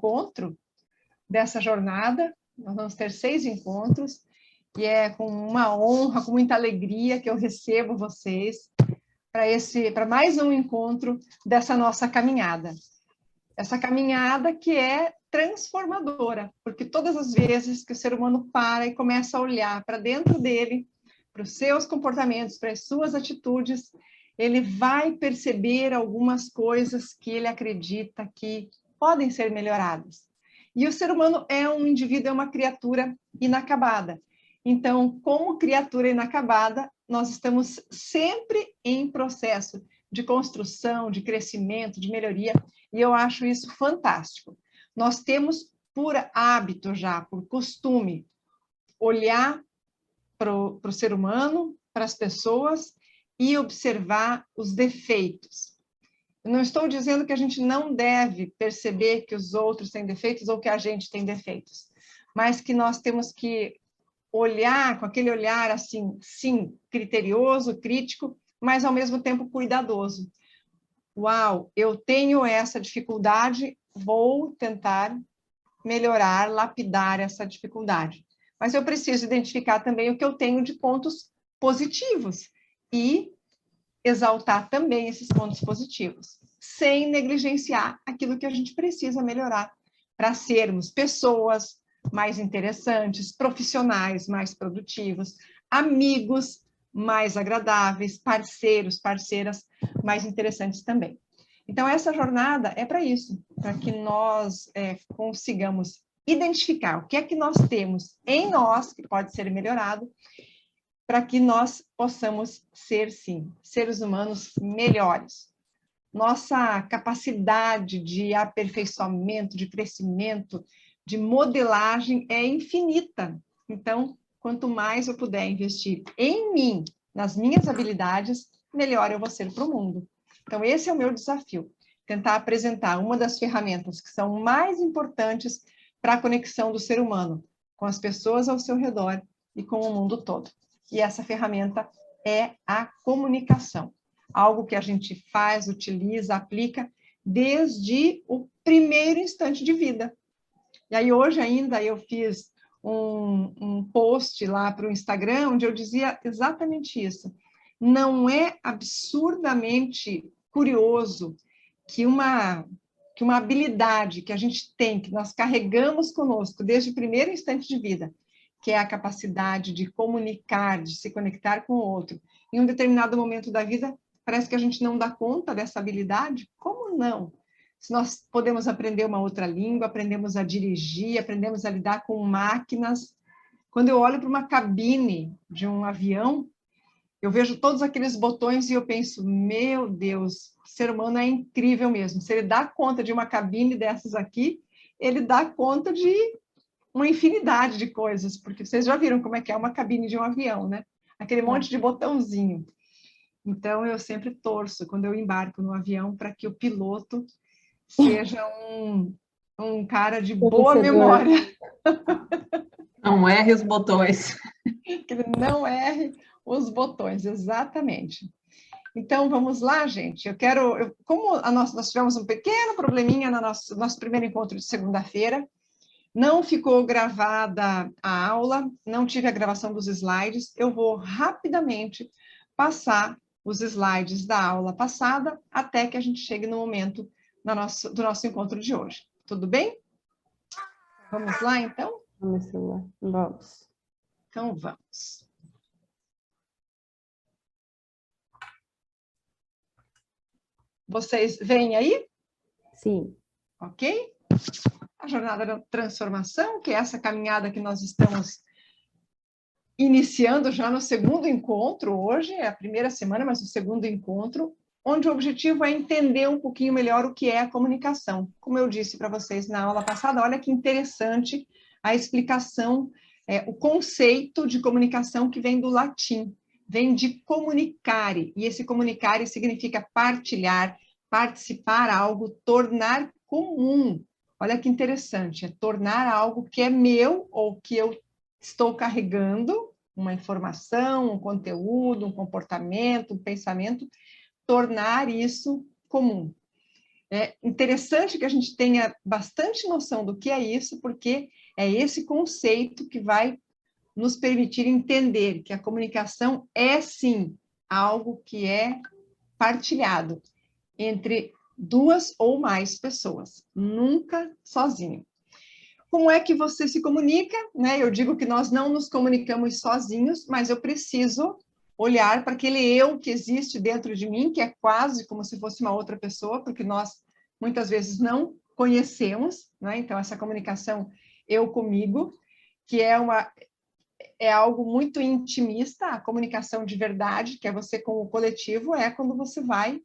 encontro dessa jornada. Nós vamos ter 6 encontros, e é com uma honra, com muita alegria que eu recebo vocês para mais um encontro dessa nossa caminhada. Essa caminhada que é transformadora, porque todas as vezes que o ser humano para e começa a olhar para dentro dele, para os seus comportamentos, para as suas atitudes, ele vai perceber algumas coisas que ele acredita que podem ser melhoradas. E o ser humano é um indivíduo, é uma criatura inacabada. Então, como criatura inacabada, nós estamos sempre em processo de construção, de crescimento, de melhoria, e eu acho isso fantástico. Nós temos por hábito já, por costume, olhar para o ser humano, para as pessoas, e observar os defeitos. Eu não estou dizendo que a gente não deve perceber que os outros têm defeitos ou que a gente tem defeitos, mas que nós temos que olhar com aquele olhar assim, sim, criterioso, crítico, mas ao mesmo tempo cuidadoso. Uau, eu tenho essa dificuldade, vou tentar melhorar, lapidar essa dificuldade. Mas eu preciso identificar também o que eu tenho de pontos positivos e exaltar também esses pontos positivos, sem negligenciar aquilo que a gente precisa melhorar para sermos pessoas mais interessantes, profissionais mais produtivos, amigos mais agradáveis, parceiros, parceiras mais interessantes também. Então, essa jornada é para isso, para que nós consigamos identificar o que é que nós temos em nós, que pode ser melhorado, para que nós possamos ser, sim, seres humanos melhores. Nossa capacidade de aperfeiçoamento, de crescimento, de modelagem é infinita. Então, quanto mais eu puder investir em mim, nas minhas habilidades, melhor eu vou ser para o mundo. Então, esse é o meu desafio, tentar apresentar uma das ferramentas que são mais importantes para a conexão do ser humano com as pessoas ao seu redor e com o mundo todo. E essa ferramenta é a comunicação, algo que a gente faz, utiliza, aplica desde o primeiro instante de vida. E aí hoje ainda eu fiz um post lá para o Instagram, onde eu dizia exatamente isso. Não é absurdamente curioso que uma habilidade que a gente tem, que nós carregamos conosco desde o primeiro instante de vida, que é a capacidade de comunicar, de se conectar com o outro, em um determinado momento da vida, parece que a gente não dá conta dessa habilidade? Como não? Se nós podemos aprender uma outra língua, aprendemos a dirigir, aprendemos a lidar com máquinas. Quando eu olho para uma cabine de um avião, eu vejo todos aqueles botões e eu penso, meu Deus, o ser humano é incrível mesmo. Se ele dá conta de uma cabine dessas aqui, ele dá conta de uma infinidade de coisas, porque vocês já viram como é que é uma cabine de um avião, né? Aquele monte de botãozinho. Então, eu sempre torço, quando eu embarco no avião, para que o piloto seja um cara de boa memória. Não erre os botões. Que ele não erre os botões, exatamente. Então, vamos lá, gente. Nós tivemos um pequeno probleminha no nosso primeiro encontro de segunda-feira, não ficou gravada a aula, não tive a gravação dos slides, eu vou rapidamente passar os slides da aula passada até que a gente chegue no momento do nosso encontro de hoje. Tudo bem? Vamos lá, então? Vamos lá, vamos. Então, vamos. Vocês veem aí? Sim. Ok? A jornada da transformação, que é essa caminhada que nós estamos iniciando já no segundo encontro hoje, é a primeira semana, mas o segundo encontro, onde o objetivo é entender um pouquinho melhor o que é a comunicação. Como eu disse para vocês na aula passada, olha que interessante a explicação, o conceito de comunicação que vem do latim, vem de comunicare, e esse comunicare significa partilhar, participar algo, tornar comum. Olha que interessante, é tornar algo que é meu ou que eu estou carregando, uma informação, um conteúdo, um comportamento, um pensamento, tornar isso comum. É interessante que a gente tenha bastante noção do que é isso, porque é esse conceito que vai nos permitir entender que a comunicação é, sim, algo que é partilhado entre duas ou mais pessoas, nunca sozinho. Como é que você se comunica? Né? Eu digo que nós não nos comunicamos sozinhos, mas eu preciso olhar para aquele eu que existe dentro de mim, que é quase como se fosse uma outra pessoa, porque nós muitas vezes não conhecemos, né? Então essa comunicação eu comigo, que é algo muito intimista, a comunicação de verdade, que é você com o coletivo, é quando você vai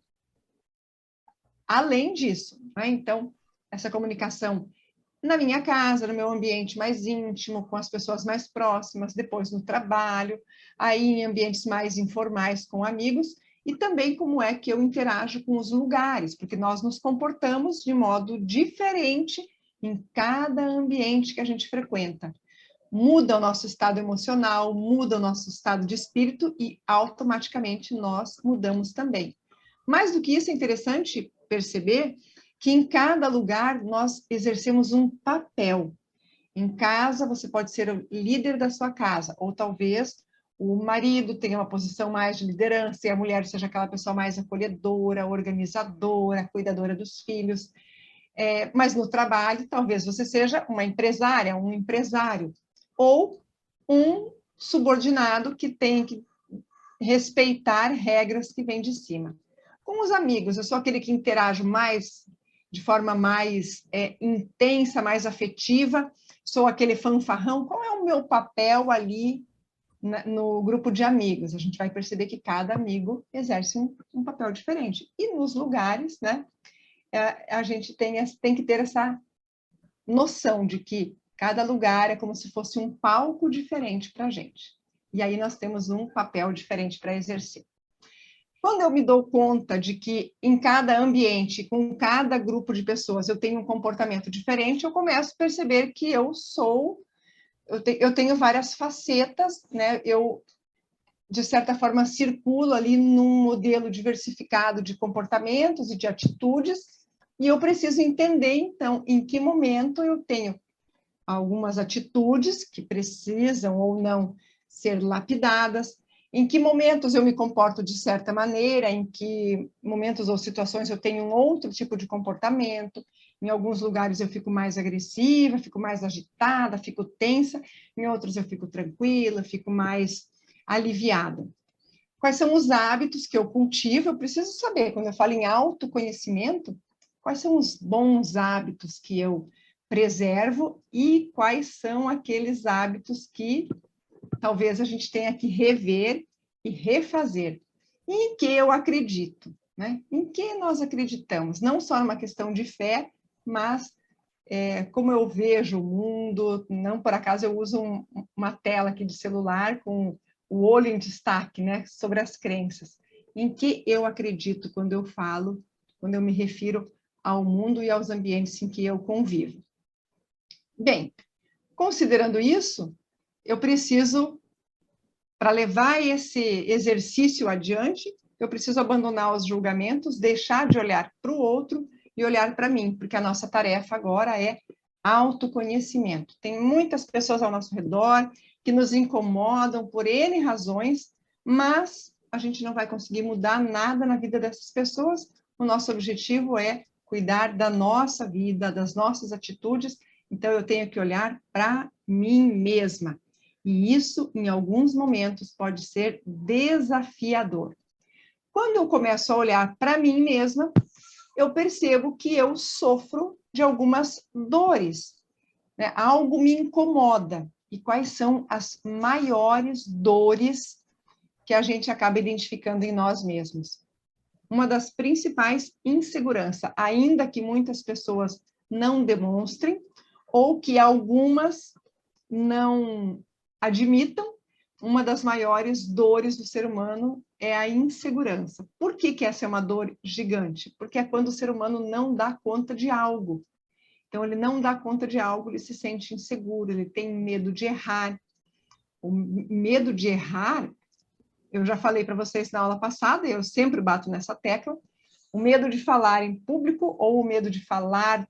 além disso, né? Então essa comunicação na minha casa, no meu ambiente mais íntimo, com as pessoas mais próximas, depois no trabalho, aí em ambientes mais informais com amigos, e também como é que eu interajo com os lugares, porque nós nos comportamos de modo diferente em cada ambiente que a gente frequenta. Muda o nosso estado emocional, muda o nosso estado de espírito e automaticamente nós mudamos também. Mais do que isso, é interessante perceber que em cada lugar nós exercemos um papel. Em casa, você pode ser o líder da sua casa, ou talvez o marido tenha uma posição mais de liderança e a mulher seja aquela pessoa mais acolhedora, organizadora, cuidadora dos filhos. Mas no trabalho, talvez você seja uma empresária, um empresário, ou um subordinado que tem que respeitar regras que vêm de cima. Com os amigos, eu sou aquele que interajo mais de forma mais intensa, mais afetiva, sou aquele fanfarrão. Qual é o meu papel ali no grupo de amigos? A gente vai perceber que cada amigo exerce um papel diferente. E nos lugares, né, a gente tem que ter essa noção de que cada lugar é como se fosse um palco diferente para a gente. E aí nós temos um papel diferente para exercer. Quando eu me dou conta de que em cada ambiente, com cada grupo de pessoas, eu tenho um comportamento diferente, eu começo a perceber que eu tenho várias facetas, né? Eu, de certa forma, circulo ali num modelo diversificado de comportamentos e de atitudes, e eu preciso entender, então, em que momento eu tenho algumas atitudes que precisam ou não ser lapidadas, em que momentos eu me comporto de certa maneira, em que momentos ou situações eu tenho um outro tipo de comportamento, em alguns lugares eu fico mais agressiva, fico mais agitada, fico tensa, em outros eu fico tranquila, fico mais aliviada. Quais são os hábitos que eu cultivo? Eu preciso saber, quando eu falo em autoconhecimento, quais são os bons hábitos que eu preservo e quais são aqueles hábitos que talvez a gente tenha que rever e refazer. E em que eu acredito, né? Em que nós acreditamos? Não só numa questão de fé, mas como eu vejo o mundo. Não por acaso eu uso uma tela aqui de celular com o olho em destaque, né? Sobre as crenças. Em que eu acredito quando eu falo, quando eu me refiro ao mundo e aos ambientes em que eu convivo. Bem, considerando isso, eu preciso, para levar esse exercício adiante, eu preciso abandonar os julgamentos, deixar de olhar para o outro e olhar para mim, porque a nossa tarefa agora é autoconhecimento. Tem muitas pessoas ao nosso redor que nos incomodam por N razões, mas a gente não vai conseguir mudar nada na vida dessas pessoas. O nosso objetivo é cuidar da nossa vida, das nossas atitudes. Então, eu tenho que olhar para mim mesma. E isso, em alguns momentos, pode ser desafiador. Quando eu começo a olhar para mim mesma, eu percebo que eu sofro de algumas dores, né? Algo me incomoda. E quais são as maiores dores que a gente acaba identificando em nós mesmos? Uma das principais, insegurança, ainda que muitas pessoas não demonstrem, ou que algumas não admitam, uma das maiores dores do ser humano é a insegurança. Por que essa é uma dor gigante? Porque é quando o ser humano não dá conta de algo. Então, ele não dá conta de algo, ele se sente inseguro, ele tem medo de errar. O medo de errar, eu já falei para vocês na aula passada, eu sempre bato nessa tecla, O medo de falar em público ou o medo de falar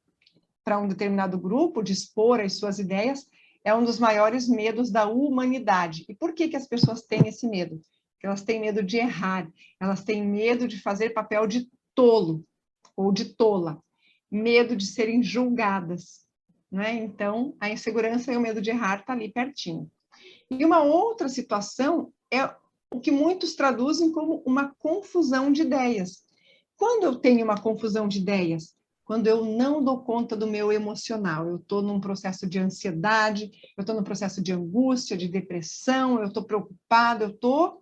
para um determinado grupo, de expor as suas ideias, é um dos maiores medos da humanidade. E por que que as pessoas têm esse medo? Porque elas têm medo de errar, elas têm medo de fazer papel de tolo ou de tola, medo de serem julgadas, né? Então, a insegurança e o medo de errar está ali pertinho. E uma outra situação é o que muitos traduzem como uma confusão de ideias. Quando eu tenho uma confusão de ideias? Quando eu não dou conta do meu emocional, eu estou num processo de ansiedade, eu estou num processo de angústia, de depressão, eu estou preocupada, eu estou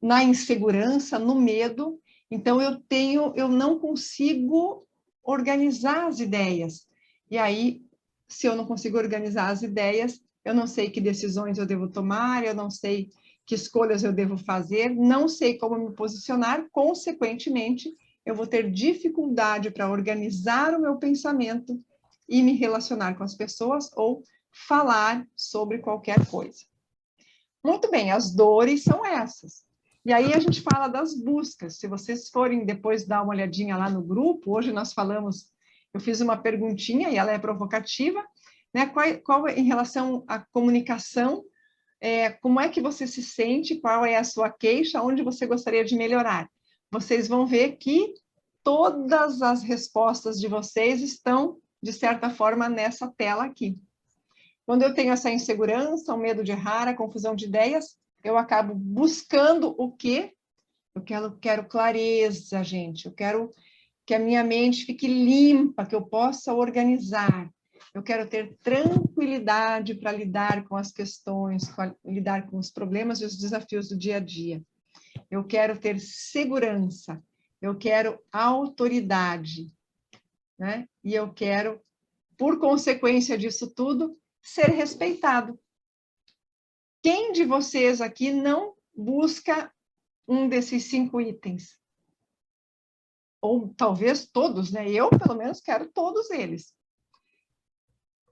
na insegurança, no medo, então eu não consigo organizar as ideias. E aí, se eu não consigo organizar as ideias, eu não sei que decisões eu devo tomar, eu não sei que escolhas eu devo fazer, não sei como me posicionar, consequentemente, eu vou ter dificuldade para organizar o meu pensamento e me relacionar com as pessoas ou falar sobre qualquer coisa. Muito bem, as dores são essas. E aí a gente fala das buscas. Se vocês forem depois dar uma olhadinha lá no grupo, hoje nós falamos, eu fiz uma perguntinha e ela é provocativa, né? Qual em relação à comunicação, como é que você se sente, qual é a sua queixa, onde você gostaria de melhorar? Vocês vão ver que todas as respostas de vocês estão, de certa forma, nessa tela aqui. Quando eu tenho essa insegurança, o medo de errar, a confusão de ideias, eu acabo buscando o quê? Eu quero clareza, gente. Eu quero que a minha mente fique limpa, que eu possa organizar. Eu quero ter tranquilidade para lidar com as questões, lidar com os problemas e os desafios do dia a dia. Eu quero ter segurança. Eu quero autoridade, né? E eu quero, por consequência disso tudo, ser respeitado. Quem de vocês aqui não busca um desses 5 itens? Ou talvez todos, né? Eu, pelo menos, quero todos eles.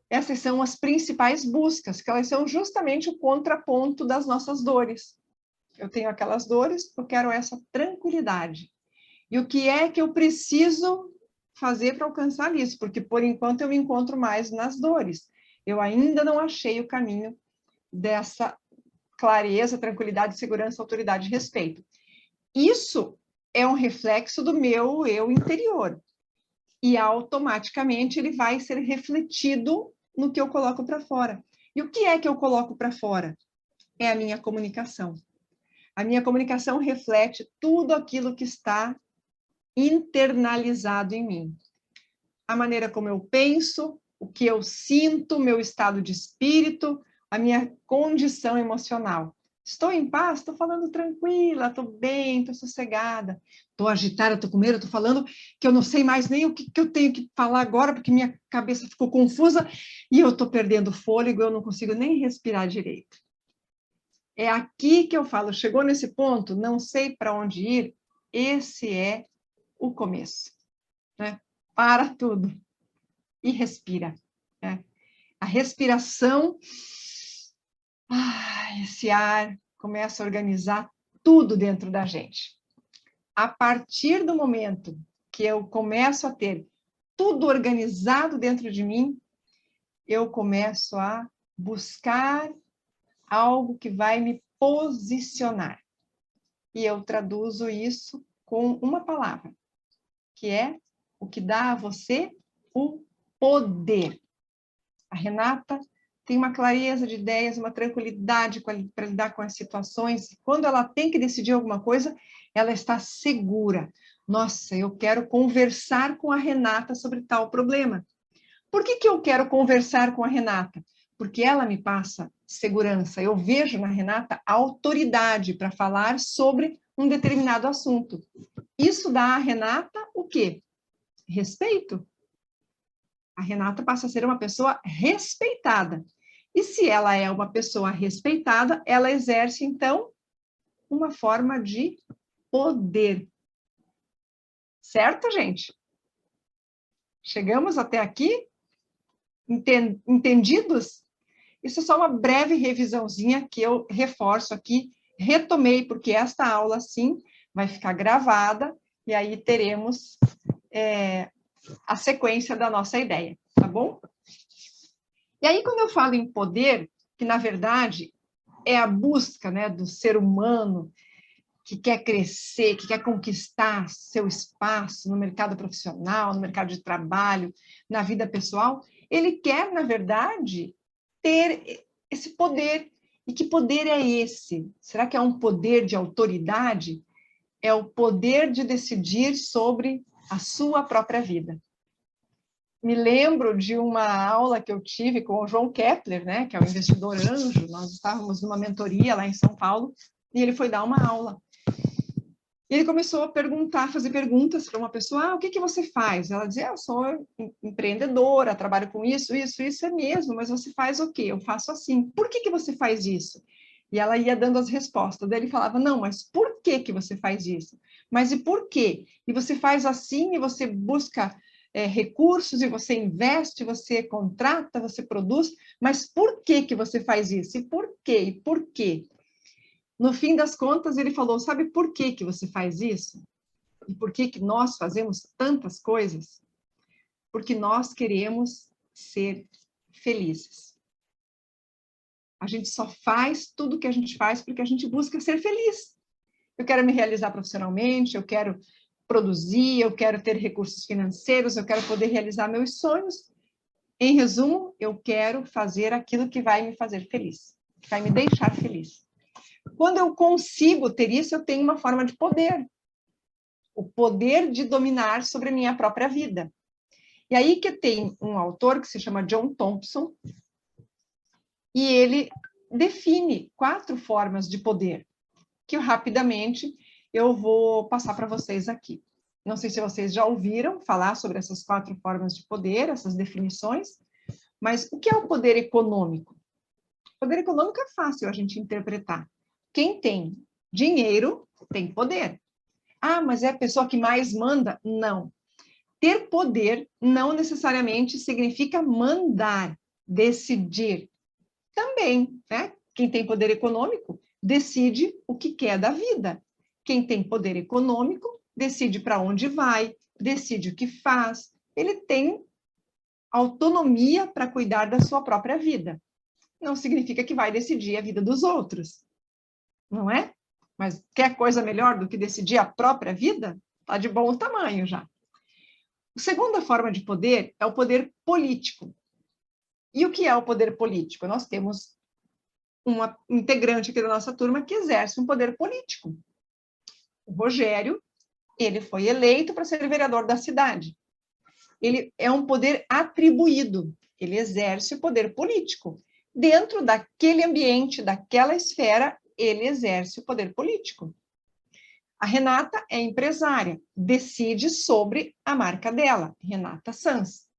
Essas são as principais buscas, que elas são justamente o contraponto das nossas dores. Eu tenho aquelas dores, eu quero essa tranquilidade. E o que é que eu preciso fazer para alcançar isso? Porque, por enquanto, eu me encontro mais nas dores. Eu ainda não achei o caminho dessa clareza, tranquilidade, segurança, autoridade e respeito. Isso é um reflexo do meu eu interior. E automaticamente ele vai ser refletido no que eu coloco para fora. E o que é que eu coloco para fora? É a minha comunicação. A minha comunicação reflete tudo aquilo que está internalizado em mim. A maneira como eu penso, o que eu sinto, meu estado de espírito, a minha condição emocional. Estou em paz? Estou falando tranquila, estou bem, estou sossegada. Estou agitada, estou com medo, estou falando que eu não sei mais nem o que eu tenho que falar agora, porque minha cabeça ficou confusa e eu estou perdendo fôlego, eu não consigo nem respirar direito. É aqui que eu falo, chegou nesse ponto, não sei para onde ir, esse é o começo, né? Para tudo e respira, né? A respiração, esse ar começa a organizar tudo dentro da gente. A partir do momento que eu começo a ter tudo organizado dentro de mim, eu começo a buscar algo que vai me posicionar. E eu traduzo isso com uma palavra, que é o que dá a você o poder. A Renata tem uma clareza de ideias, uma tranquilidade para lidar com as situações. Quando ela tem que decidir alguma coisa, ela está segura. Nossa, eu quero conversar com a Renata sobre tal problema. Por que eu quero conversar com a Renata? Porque ela me passa segurança. Eu vejo na Renata autoridade para falar sobre um determinado assunto. Isso dá à Renata o quê? Respeito. A Renata passa a ser uma pessoa respeitada. E se ela é uma pessoa respeitada, ela exerce, então, uma forma de poder. Certo, gente? Chegamos até aqui? Entendidos? Isso é só uma breve revisãozinha que eu reforço aqui, retomei, porque esta aula, sim, vai ficar gravada e aí teremos a sequência da nossa ideia, tá bom? E aí, quando eu falo em poder, que na verdade é a busca, né, do ser humano que quer crescer, que quer conquistar seu espaço no mercado profissional, no mercado de trabalho, na vida pessoal, ele quer, na verdade, ter esse poder. E que poder é esse? Será que é um poder de autoridade? É o poder de decidir sobre a sua própria vida. Me lembro de uma aula que eu tive com o João Kepler, né, que é o investidor anjo. Nós estávamos numa mentoria lá em São Paulo, e ele foi dar uma aula. E ele começou a perguntar, fazer perguntas para uma pessoa, o que você faz? Ela dizia, eu sou empreendedora, trabalho com isso é mesmo, mas você faz o quê? Eu faço assim. Por que você faz isso? E ela ia dando as respostas. Daí ele falava, não, mas por que você faz isso? Mas e por quê? E você faz assim, e você busca recursos, e você investe, você contrata, você produz, mas por que você faz isso? E por quê? E por quê? No fim das contas, ele falou, sabe por que você faz isso? E por que nós fazemos tantas coisas? Porque nós queremos ser felizes. A gente só faz tudo que a gente faz porque a gente busca ser feliz. Eu quero me realizar profissionalmente, eu quero produzir, eu quero ter recursos financeiros, eu quero poder realizar meus sonhos. Em resumo, eu quero fazer aquilo que vai me fazer feliz, que vai me deixar feliz. Quando eu consigo ter isso, eu tenho uma forma de poder. O poder de dominar sobre a minha própria vida. E aí que tem um autor que se chama John Thompson, e ele define 4 formas de poder, que rapidamente eu vou passar para vocês aqui. Não sei se vocês já ouviram falar sobre essas 4 formas de poder, essas definições, mas o que é o poder econômico? O poder econômico é fácil a gente interpretar. Quem tem dinheiro tem poder. Ah, mas é a pessoa que mais manda? Não. Ter poder não necessariamente significa mandar, decidir. Também, né? Quem tem poder econômico decide o que quer da vida. Quem tem poder econômico decide para onde vai, decide o que faz. Ele tem autonomia para cuidar da sua própria vida. Não significa que vai decidir a vida dos outros. Não é? Mas quer coisa melhor do que decidir a própria vida? Está de bom tamanho já. A segunda forma de poder é o poder político. E o que é o poder político? Nós temos uma integrante aqui da nossa turma que exerce um poder político. O Rogério, ele foi eleito para ser vereador da cidade. Ele é um poder atribuído, ele exerce o poder político. Dentro daquele ambiente, daquela esfera, ele exerce o poder político. A Renata é empresária, decide sobre a marca dela, Renata Sans.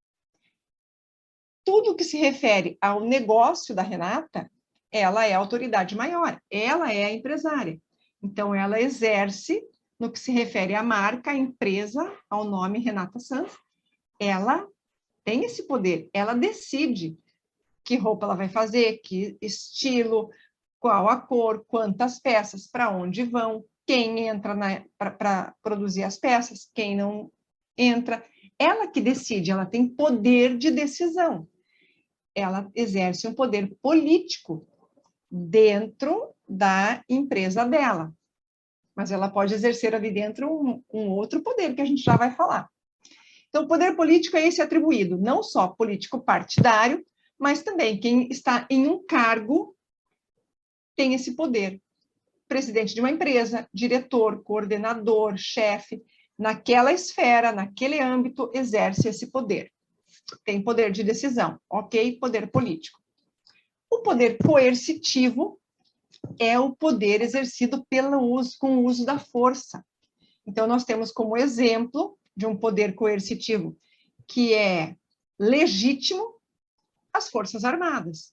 Tudo que se refere ao negócio da Renata, ela é a autoridade maior, ela é a empresária. Então, ela exerce, no que se refere à marca, à empresa, ao nome Renata Sans, ela tem esse poder, ela decide que roupa ela vai fazer, que estilo, qual a cor, quantas peças, para onde vão, quem entra para produzir as peças, quem não entra. Ela que decide, ela tem poder de decisão. Ela exerce um poder político dentro da empresa dela. Mas ela pode exercer ali dentro um outro poder, que a gente já vai falar. Então, o poder político é esse atribuído, não só político partidário, mas também quem está em um cargo tem esse poder. Presidente de uma empresa, diretor, coordenador, chefe, naquela esfera, naquele âmbito, exerce esse poder. Tem poder de decisão, ok? Poder político. O poder coercitivo é o poder exercido com o uso da força. Então, nós temos como exemplo de um poder coercitivo que é legítimo as Forças Armadas.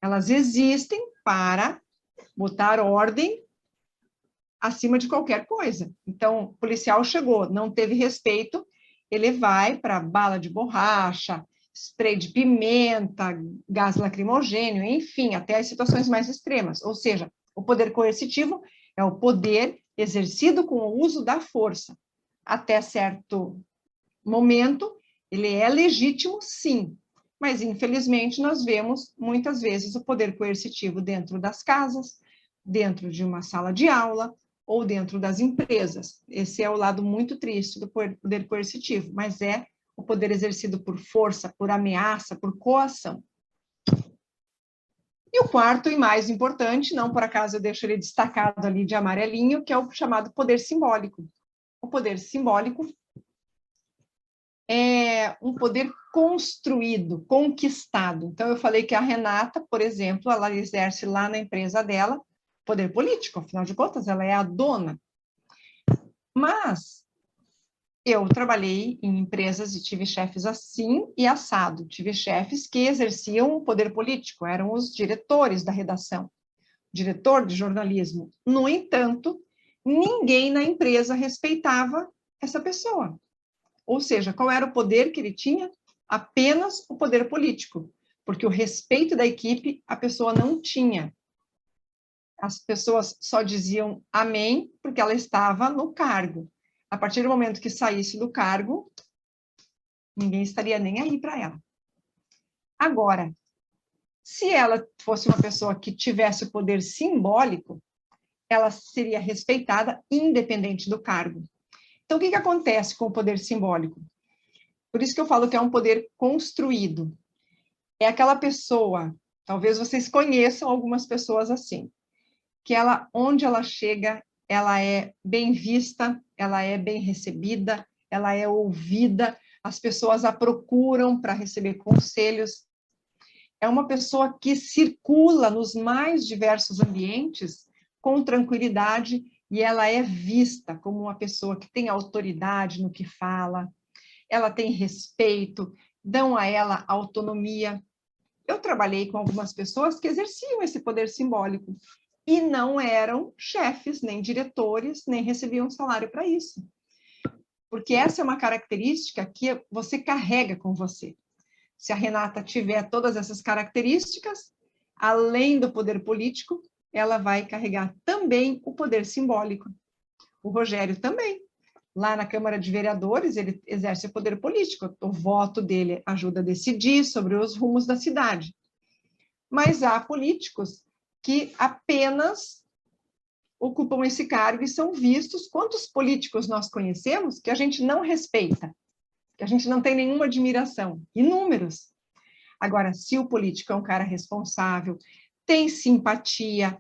Elas existem para botar ordem acima de qualquer coisa. Então, o policial chegou, não teve respeito, ele vai para bala de borracha, spray de pimenta, gás lacrimogênio, enfim, até as situações mais extremas. Ou seja, o poder coercitivo é o poder exercido com o uso da força até certo momento, ele é legítimo, sim. Mas, infelizmente, nós vemos, muitas vezes, o poder coercitivo dentro das casas, dentro de uma sala de aula, ou dentro das empresas. Esse é o lado muito triste do poder coercitivo, mas é o poder exercido por força, por ameaça, por coação. E o quarto e mais importante, não por acaso eu deixo ele destacado ali de amarelinho, que é o chamado poder simbólico. O poder simbólico é um poder construído, conquistado. Então, eu falei que a Renata, por exemplo, ela exerce lá na empresa dela poder político, afinal de contas, ela é a dona. Mas eu trabalhei em empresas e tive chefes assim e assado. Tive chefes que exerciam o poder político, eram os diretores da redação, diretor de jornalismo. No entanto, ninguém na empresa respeitava essa pessoa. Ou seja, qual era o poder que ele tinha? Apenas o poder político, porque o respeito da equipe a pessoa não tinha. As pessoas só diziam amém porque ela estava no cargo. A partir do momento que saísse do cargo, ninguém estaria nem aí para ela. Agora, se ela fosse uma pessoa que tivesse o poder simbólico, ela seria respeitada independente do cargo. Então, o que acontece com o poder simbólico? Por isso que eu falo que é um poder construído. É aquela pessoa, talvez vocês conheçam algumas pessoas assim, que ela, onde ela chega, ela é bem vista, ela é bem recebida, ela é ouvida, as pessoas a procuram para receber conselhos. É uma pessoa que circula nos mais diversos ambientes com tranquilidade e ela é vista como uma pessoa que tem autoridade no que fala, ela tem respeito, dão a ela autonomia. Eu trabalhei com algumas pessoas que exerciam esse poder simbólico e não eram chefes, nem diretores, nem recebiam salário para isso. Porque essa é uma característica que você carrega com você. Se a Renata tiver todas essas características, além do poder político, ela vai carregar também o poder simbólico. O Rogério também. Lá na Câmara de Vereadores, ele exerce o poder político. O voto dele ajuda a decidir sobre os rumos da cidade. Mas há políticos que apenas ocupam esse cargo e são vistos. Quantos políticos nós conhecemos que a gente não respeita, que a gente não tem nenhuma admiração? Inúmeros. Agora, se o político é um cara responsável, tem simpatia,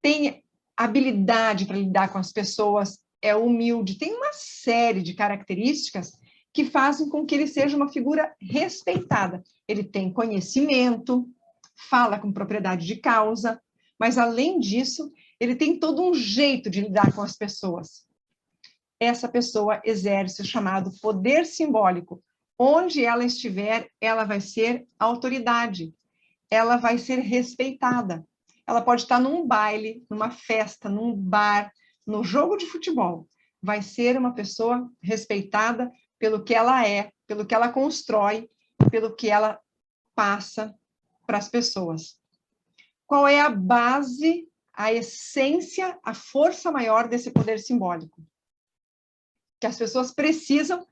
tem habilidade para lidar com as pessoas, é humilde, tem uma série de características que fazem com que ele seja uma figura respeitada. Ele tem conhecimento, fala com propriedade de causa, mas, além disso, ele tem todo um jeito de lidar com as pessoas. Essa pessoa exerce o chamado poder simbólico. Onde ela estiver, ela vai ser autoridade, ela vai ser respeitada. Ela pode estar num baile, numa festa, num bar, no jogo de futebol. Vai ser uma pessoa respeitada pelo que ela é, pelo que ela constrói, pelo que ela passa para as pessoas. Qual é a base, a essência, a força maior desse poder simbólico? Que as pessoas precisam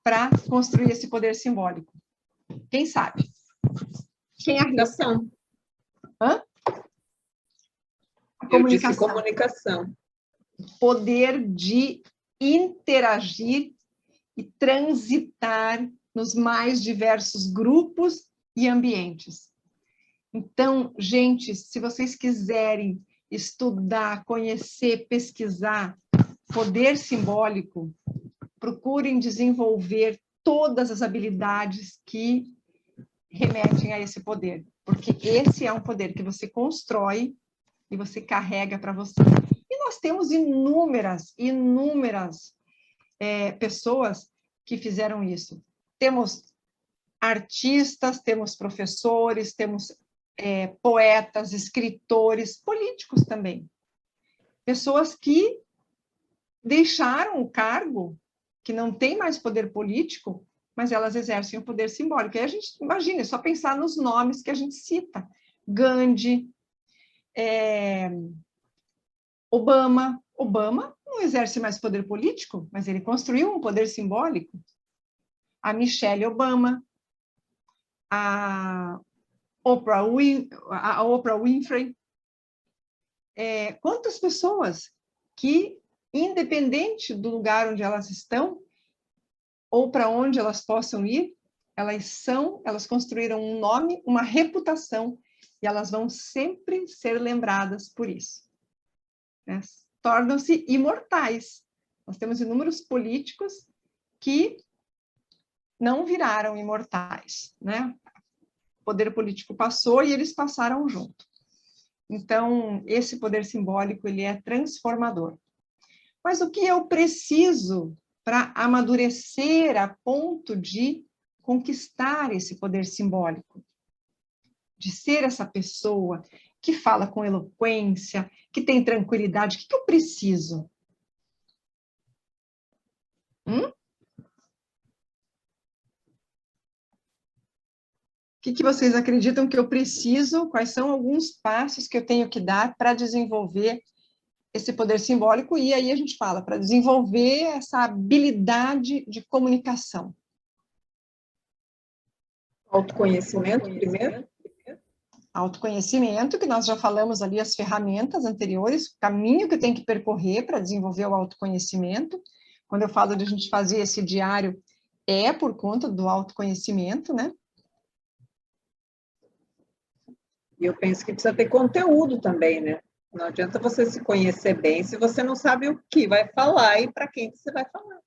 para construir esse poder simbólico. Quem sabe? Quem arrisca? Hã? A comunicação. Eu disse comunicação. Poder de interagir e transitar nos mais diversos grupos e ambientes. Então, gente, se vocês quiserem estudar, conhecer, pesquisar poder simbólico, procurem desenvolver todas as habilidades que remetem a esse poder, porque esse é um poder que você constrói e você carrega para você. E nós temos inúmeras pessoas que fizeram isso. Temos artistas, temos professores, temos poetas, escritores, políticos também. Pessoas que deixaram o cargo, que não tem mais poder político, mas elas exercem o poder simbólico. E a gente, imagina, é só pensar nos nomes que a gente cita. Gandhi, Obama Obama não exerce mais poder político, mas ele construiu um poder simbólico. A Michelle Obama, a Oprah Winfrey. Quantas pessoas que, independente do lugar onde elas estão, ou para onde elas possam ir, elas construíram um nome, uma reputação, e elas vão sempre ser lembradas por isso. Né? Tornam-se imortais. Nós temos inúmeros políticos que não viraram imortais, né? O poder político passou e eles passaram junto. Então, esse poder simbólico, ele é transformador. Mas o que eu preciso para amadurecer a ponto de conquistar esse poder simbólico? De ser essa pessoa que fala com eloquência, que tem tranquilidade. O que eu preciso? O que vocês acreditam que eu preciso? Quais são alguns passos que eu tenho que dar para desenvolver esse poder simbólico? E aí a gente fala, para desenvolver essa habilidade de comunicação. Autoconhecimento primeiro? Autoconhecimento, que nós já falamos ali, as ferramentas anteriores, o caminho que tem que percorrer para desenvolver o autoconhecimento. Quando eu falo de a gente fazer esse diário, é por conta do autoconhecimento, né? E eu penso que precisa ter conteúdo também, né? Não adianta você se conhecer bem se você não sabe o que vai falar e para quem você vai falar.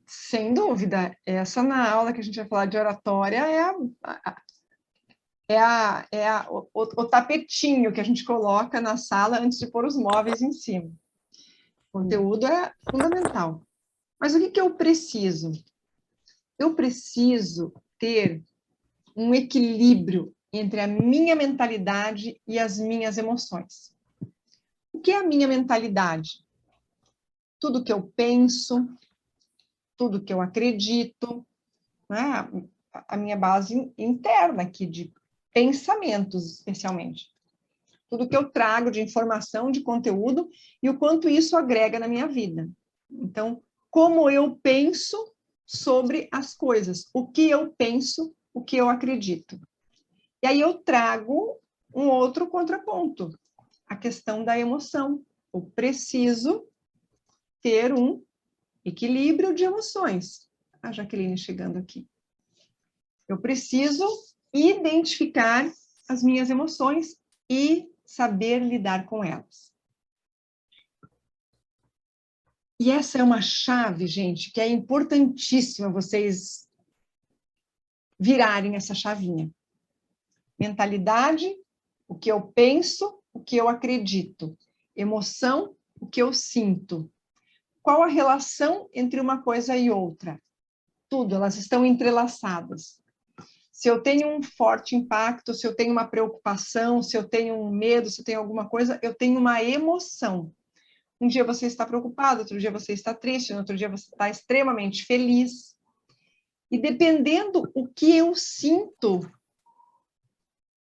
Sem dúvida. Essa, na aula que a gente vai falar de oratória, o tapetinho que a gente coloca na sala antes de pôr os móveis em cima. O conteúdo é fundamental. Mas o que eu preciso? Eu preciso ter um equilíbrio entre a minha mentalidade e as minhas emoções. O que é a minha mentalidade? Tudo que eu penso, tudo que eu acredito, né? A minha base interna aqui de pensamentos, especialmente. Tudo que eu trago de informação, de conteúdo e o quanto isso agrega na minha vida. Então, como eu penso sobre as coisas, o que eu penso, o que eu acredito. E aí eu trago um outro contraponto, a questão da emoção. Eu preciso ter um equilíbrio de emoções. A Jaqueline chegando aqui. Eu preciso identificar as minhas emoções e saber lidar com elas. E essa é uma chave, gente, que é importantíssima vocês virarem essa chavinha. Mentalidade, o que eu penso, o que eu acredito. Emoção, o que eu sinto. Qual a relação entre uma coisa e outra? Tudo, elas estão entrelaçadas. Se eu tenho um forte impacto, se eu tenho uma preocupação, se eu tenho um medo, se eu tenho alguma coisa, eu tenho uma emoção. Um dia você está preocupado, outro dia você está triste, no outro dia você está extremamente feliz. E dependendo o que eu sinto,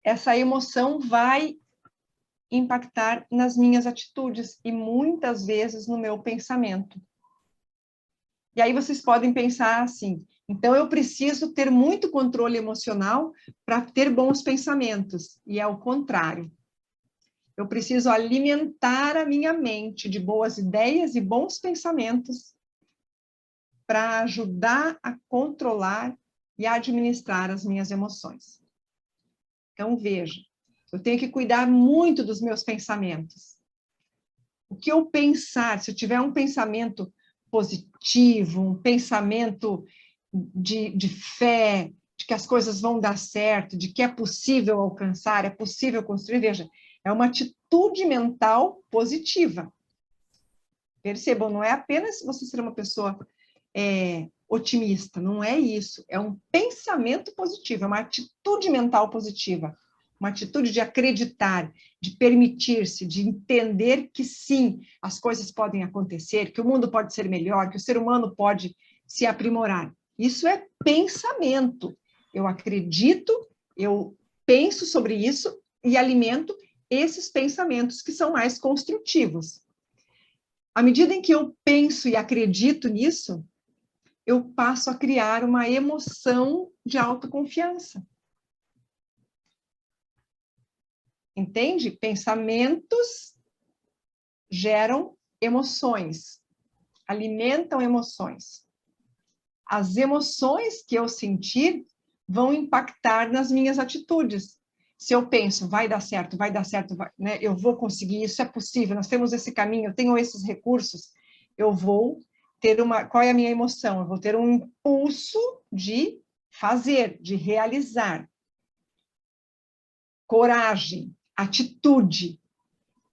essa emoção vai impactar nas minhas atitudes e muitas vezes no meu pensamento. E aí vocês podem pensar assim, então eu preciso ter muito controle emocional para ter bons pensamentos. E é o contrário. Eu preciso alimentar a minha mente de boas ideias e bons pensamentos para ajudar a controlar e administrar as minhas emoções. Então, veja, eu tenho que cuidar muito dos meus pensamentos. O que eu pensar, se eu tiver um pensamento positivo, um pensamento de fé, de que as coisas vão dar certo, de que é possível alcançar, é possível construir, veja, é uma atitude mental positiva. Percebam, não é apenas você ser uma pessoa otimista, não é isso. É um pensamento positivo, é uma atitude mental positiva. Uma atitude de acreditar, de permitir-se, de entender que sim, as coisas podem acontecer, que o mundo pode ser melhor, que o ser humano pode se aprimorar. Isso é pensamento. Eu acredito, eu penso sobre isso e alimento esses pensamentos que são mais construtivos. À medida em que eu penso e acredito nisso, eu passo a criar uma emoção de autoconfiança. Entende? Pensamentos geram emoções, alimentam emoções. As emoções que eu sentir vão impactar nas minhas atitudes. Se eu penso, vai dar certo, né? Eu vou conseguir, isso é possível, nós temos esse caminho, eu tenho esses recursos, eu vou ter uma... Qual é a minha emoção? Eu vou ter um impulso de fazer, de realizar. Coragem, atitude.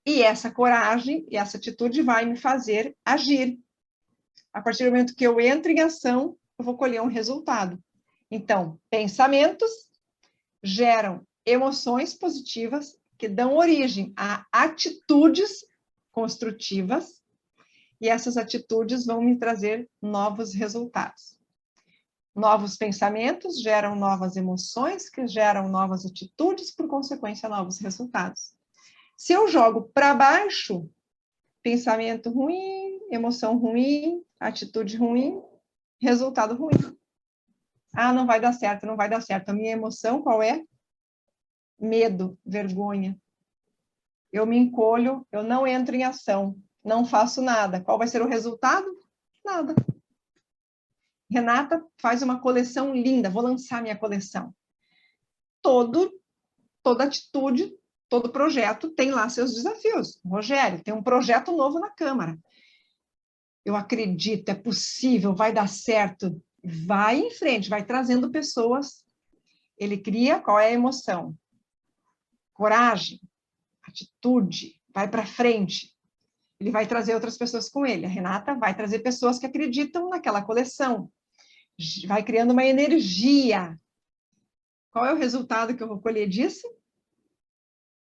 E essa coragem e essa atitude vai me fazer agir. A partir do momento que eu entro em ação, eu vou colher um resultado. Então, pensamentos geram emoções positivas que dão origem a atitudes construtivas e essas atitudes vão me trazer novos resultados. Novos pensamentos geram novas emoções que geram novas atitudes, por consequência, novos resultados. Se eu jogo para baixo, pensamento ruim, emoção ruim, atitude ruim, resultado ruim. Ah, não vai dar certo, não vai dar certo. A minha emoção qual é? Medo, vergonha. Eu me encolho, eu não entro em ação, não faço nada. Qual vai ser o resultado? Nada. Renata faz uma coleção linda, vou lançar minha coleção. Toda atitude, todo projeto tem lá seus desafios. Rogério, tem um projeto novo na Câmara. Eu acredito, é possível, vai dar certo. Vai em frente, vai trazendo pessoas. Ele cria, qual é a emoção? Coragem, atitude, vai para frente. Ele vai trazer outras pessoas com ele. A Renata vai trazer pessoas que acreditam naquela coleção. Vai criando uma energia. Qual é o resultado que eu vou colher disso?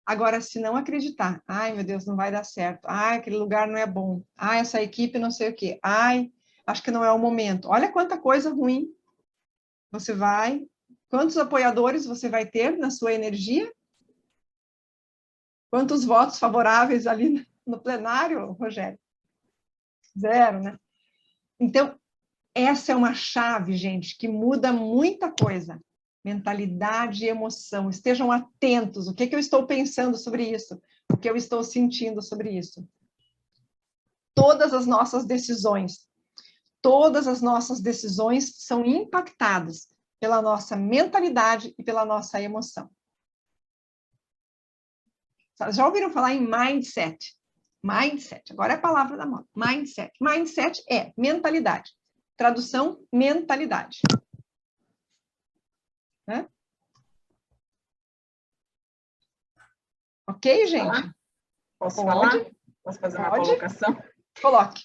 Agora, se não acreditar, ai, meu Deus, não vai dar certo. Ai, aquele lugar não é bom. Ai, essa equipe não sei o quê. Ai, acho que não é o momento. Olha quanta coisa ruim você vai... Quantos apoiadores você vai ter na sua energia? Quantos votos favoráveis ali no plenário, Rogério? 0, né? Então, essa é uma chave, gente, que muda muita coisa. Mentalidade e emoção. Estejam atentos. O que eu estou pensando sobre isso? O que eu estou sentindo sobre isso? Todas as nossas decisões são impactadas pela nossa mentalidade e pela nossa emoção. Já ouviram falar em mindset? Mindset, agora é a palavra da moda. Mindset. Mindset é mentalidade. Tradução, mentalidade. Né? Ok, gente? Posso falar? Posso fazer uma colocação? Coloque.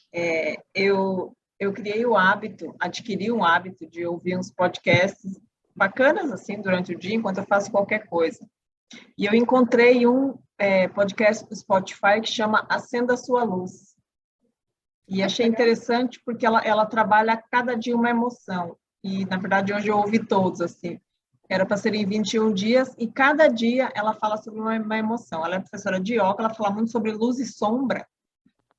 Eu criei o hábito, adquiri um hábito de ouvir uns podcasts bacanas, assim, durante o dia, enquanto eu faço qualquer coisa. E eu encontrei um podcast do Spotify que chama Acenda a Sua Luz. E achei interessante porque ela trabalha cada dia uma emoção. E, na verdade, hoje eu ouvi todos, assim. Era para serem 21 dias e cada dia ela fala sobre uma emoção. Ela é professora de yoga, ela fala muito sobre luz e sombra.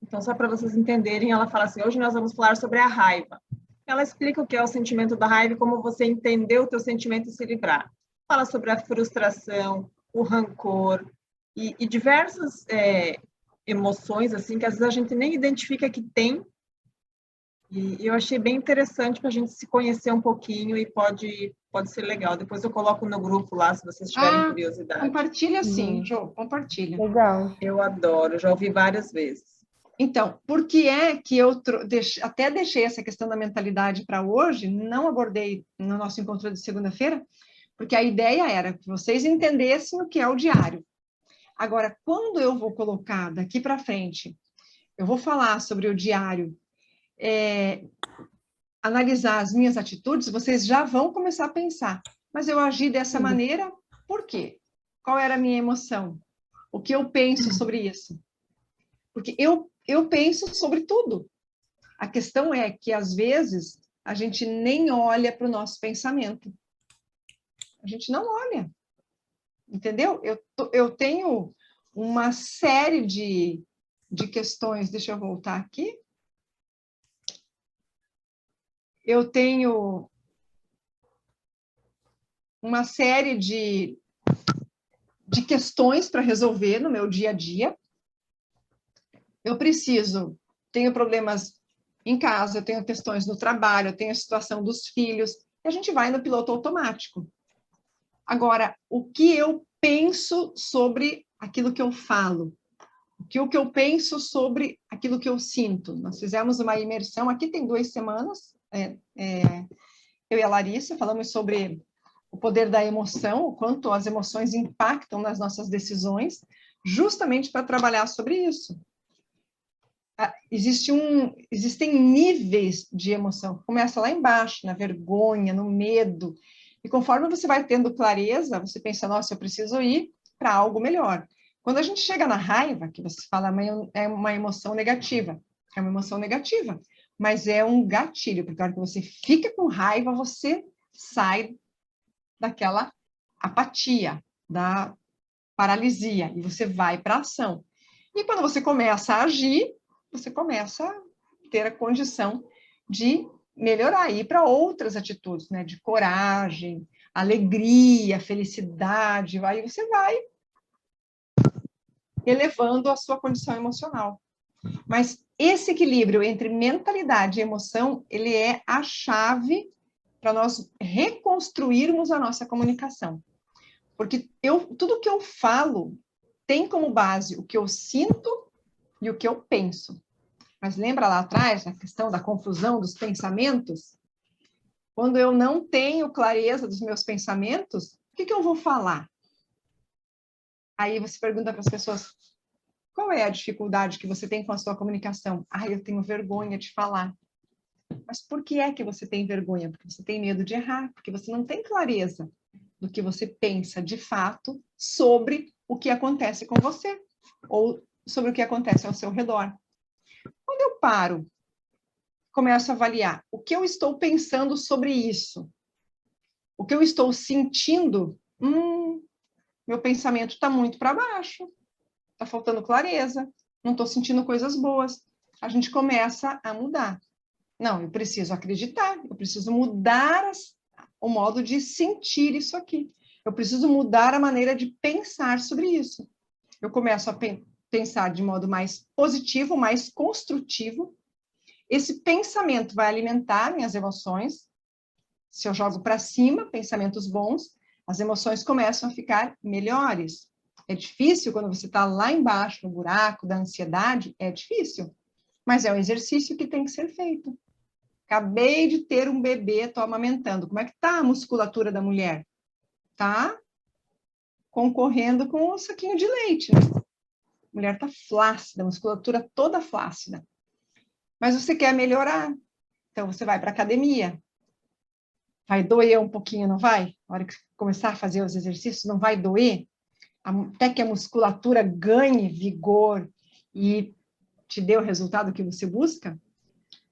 Então, só para vocês entenderem, ela fala assim, hoje nós vamos falar sobre a raiva. Ela explica o que é o sentimento da raiva e como você entender o teu sentimento e se livrar. Fala sobre a frustração, o rancor e diversas emoções, assim, que às vezes a gente nem identifica que tem. E eu achei bem interessante para a gente se conhecer um pouquinho e pode ser legal. Depois eu coloco no grupo lá, se vocês tiverem curiosidade. Compartilha sim, Jô, compartilha. Legal. Eu adoro, já ouvi várias vezes. Então, por que é que eu até deixei essa questão da mentalidade para hoje, não abordei no nosso encontro de segunda-feira, porque a ideia era que vocês entendessem o que é o diário. Agora, quando eu vou colocar daqui para frente, eu vou falar sobre o diário, analisar as minhas atitudes, vocês já vão começar a pensar, mas eu agi dessa maneira, por quê? Qual era a minha emoção? O que eu penso sobre isso? Porque eu penso sobre tudo. A questão é que, às vezes, a gente nem olha para o nosso pensamento. A gente não olha. Entendeu? Eu tenho uma série de de questões, deixa eu voltar aqui. Eu tenho uma série de questões para resolver no meu dia a dia. Eu tenho problemas em casa, eu tenho questões no trabalho, eu tenho a situação dos filhos, e a gente vai no piloto automático. Agora, o que eu penso sobre aquilo que eu falo? O que eu penso sobre aquilo que eu sinto? Nós fizemos uma imersão, aqui tem 2 semanas, eu e a Larissa falamos sobre o poder da emoção, o quanto as emoções impactam nas nossas decisões, justamente para trabalhar sobre isso. Existem níveis de emoção. Começa lá embaixo, na vergonha, no medo. E conforme você vai tendo clareza, você pensa, nossa, eu preciso ir para algo melhor. Quando a gente chega na raiva, que você fala, é uma emoção negativa. É uma emoção negativa, mas é um gatilho, porque na hora que você fica com raiva, você sai daquela apatia, da paralisia, e você vai para a ação. E quando você começa a agir, você começa a ter a condição de melhorar, ir para outras atitudes, né? De coragem, alegria, felicidade, aí você vai elevando a sua condição emocional. Mas esse equilíbrio entre mentalidade e emoção, ele é a chave para nós reconstruirmos a nossa comunicação. Porque tudo que eu falo tem como base o que eu sinto e o que eu penso. Mas lembra lá atrás, a questão da confusão dos pensamentos? Quando eu não tenho clareza dos meus pensamentos, o que eu vou falar? Aí você pergunta para as pessoas, qual é a dificuldade que você tem com a sua comunicação? Ah, eu tenho vergonha de falar. Mas por que é que você tem vergonha? Porque você tem medo de errar, porque você não tem clareza do que você pensa de fato sobre o que acontece com você, ou sobre o que acontece ao seu redor. Quando eu paro, começo a avaliar o que eu estou pensando sobre isso, o que eu estou sentindo, meu pensamento está muito para baixo, está faltando clareza, não estou sentindo coisas boas. A gente começa a mudar. Não, eu preciso acreditar, eu preciso mudar o modo de sentir isso aqui. Eu preciso mudar a maneira de pensar sobre isso. Eu começo a pensar de modo mais positivo, mais construtivo. Esse pensamento vai alimentar minhas emoções. Se eu jogo para cima, pensamentos bons, as emoções começam a ficar melhores. É difícil quando você está lá embaixo, no buraco da ansiedade, é difícil. Mas é um exercício que tem que ser feito. Acabei de ter um bebê, estou amamentando. Como é que está a musculatura da mulher? Está concorrendo com o saquinho de leite, né? A mulher está flácida, a musculatura toda flácida. Mas você quer melhorar. Então, você vai para a academia. Vai doer um pouquinho, não vai? Na hora que começar a fazer os exercícios, não vai doer? Até que a musculatura ganhe vigor e te dê o resultado que você busca?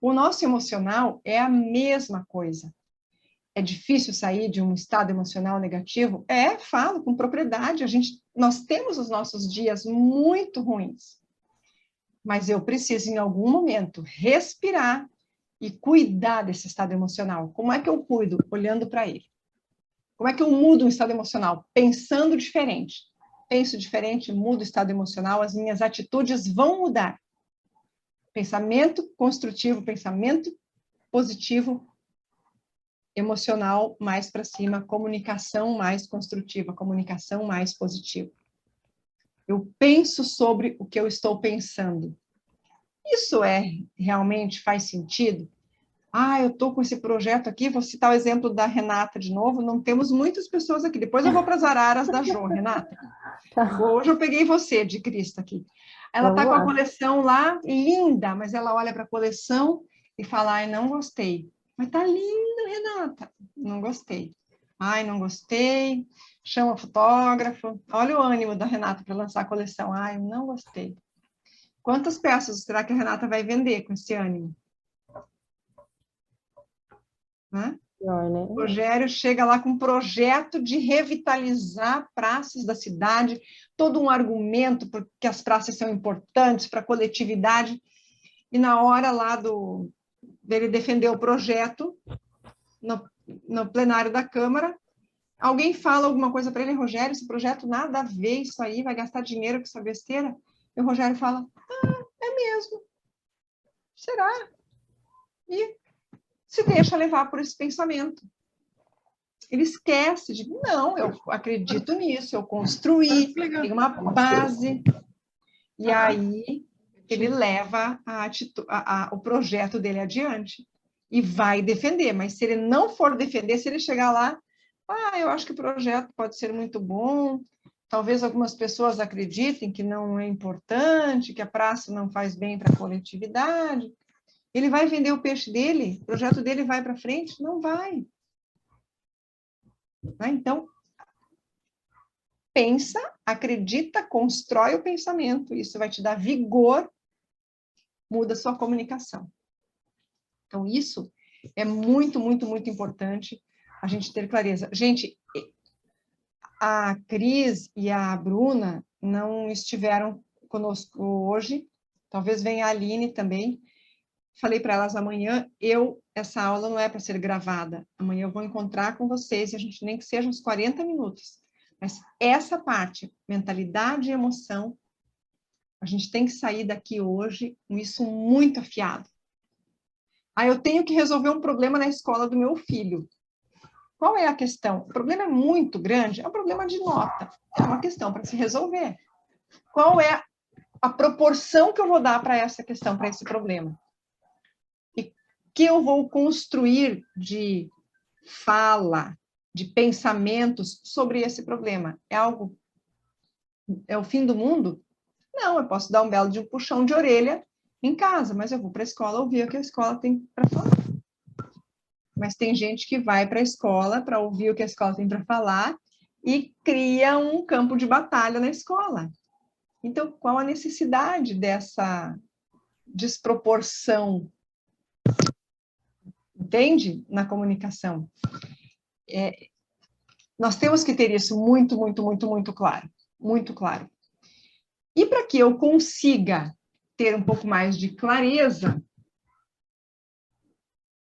O nosso emocional é a mesma coisa. É difícil sair de um estado emocional negativo? Falo com propriedade. Nós temos os nossos dias muito ruins. Mas eu preciso, em algum momento, respirar e cuidar desse estado emocional. Como é que eu cuido? Olhando para ele. Como é que eu mudo o estado emocional? Pensando diferente. Penso diferente, mudo o estado emocional, as minhas atitudes vão mudar. Pensamento construtivo, pensamento positivo, emocional mais para cima, comunicação mais construtiva, comunicação mais positiva. Eu penso sobre o que eu estou pensando. Isso realmente faz sentido? Eu estou com esse projeto aqui, vou citar o exemplo da Renata de novo, não temos muitas pessoas aqui, depois eu vou para as araras da Jo, Renata. Hoje eu peguei você de Cristo aqui. Ela está com a coleção lá, linda, mas ela olha para a coleção e fala, não gostei. Mas tá lindo, Renata. Não gostei. Não gostei. Chama o fotógrafo. Olha o ânimo da Renata para lançar a coleção. Não gostei. Quantas peças será que a Renata vai vender com esse ânimo? Pior, né? O Rogério chega lá com um projeto de revitalizar praças da cidade, todo um argumento porque as praças são importantes para a coletividade, e na hora lá dele defender o projeto, no plenário da Câmara, alguém fala alguma coisa para ele: Rogério, esse projeto nada a ver, isso aí vai gastar dinheiro com essa besteira. E o Rogério fala: é mesmo, será? E se deixa levar por esse pensamento. Ele esquece de, não, eu acredito nisso, eu construí, tem uma base. E aí ele leva o projeto dele adiante e vai defender. Mas se ele não for defender, se ele chegar lá, eu acho que o projeto pode ser muito bom, talvez algumas pessoas acreditem que não é importante, que a praça não faz bem para a coletividade, ele vai vender o peixe dele, o projeto dele vai para frente? Não vai. Então, pensa, acredita, constrói o pensamento. Isso vai te dar vigor, muda a sua comunicação. Então, isso é muito, muito, muito importante a gente ter clareza. Gente, a Cris e a Bruna não estiveram conosco hoje, talvez venha a Aline também. Falei para elas amanhã, essa aula não é para ser gravada. Amanhã eu vou encontrar com vocês, e a gente nem que seja uns 40 minutos. Mas essa parte, mentalidade e emoção, a gente tem que sair daqui hoje com isso muito afiado. Eu tenho que resolver um problema na escola do meu filho. Qual é a questão? O problema é muito grande, é um problema de nota. É uma questão para se resolver. Qual é a proporção que eu vou dar para essa questão, para esse problema? E que eu vou construir de fala, de pensamentos sobre esse problema? É o fim do mundo? Não, eu posso dar um belo de um puxão de orelha em casa, mas eu vou para a escola ouvir o que a escola tem para falar. Mas tem gente que vai para a escola para ouvir o que a escola tem para falar e cria um campo de batalha na escola. Então, qual a necessidade dessa desproporção? Entende? Na comunicação. Nós temos que ter isso muito, muito, muito, muito claro. Muito claro. E para que eu consiga ter um pouco mais de clareza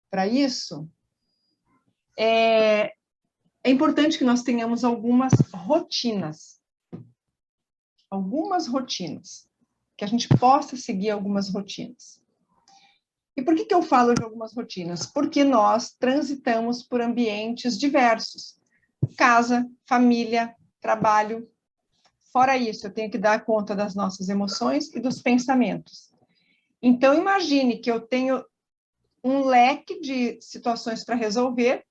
para isso, é importante que nós tenhamos algumas rotinas. Algumas rotinas. Que a gente possa seguir algumas rotinas. E por que eu falo de algumas rotinas? Porque nós transitamos por ambientes diversos. Casa, família, trabalho. Fora isso, eu tenho que dar conta das nossas emoções e dos pensamentos. Então, imagine que eu tenho um leque de situações para resolver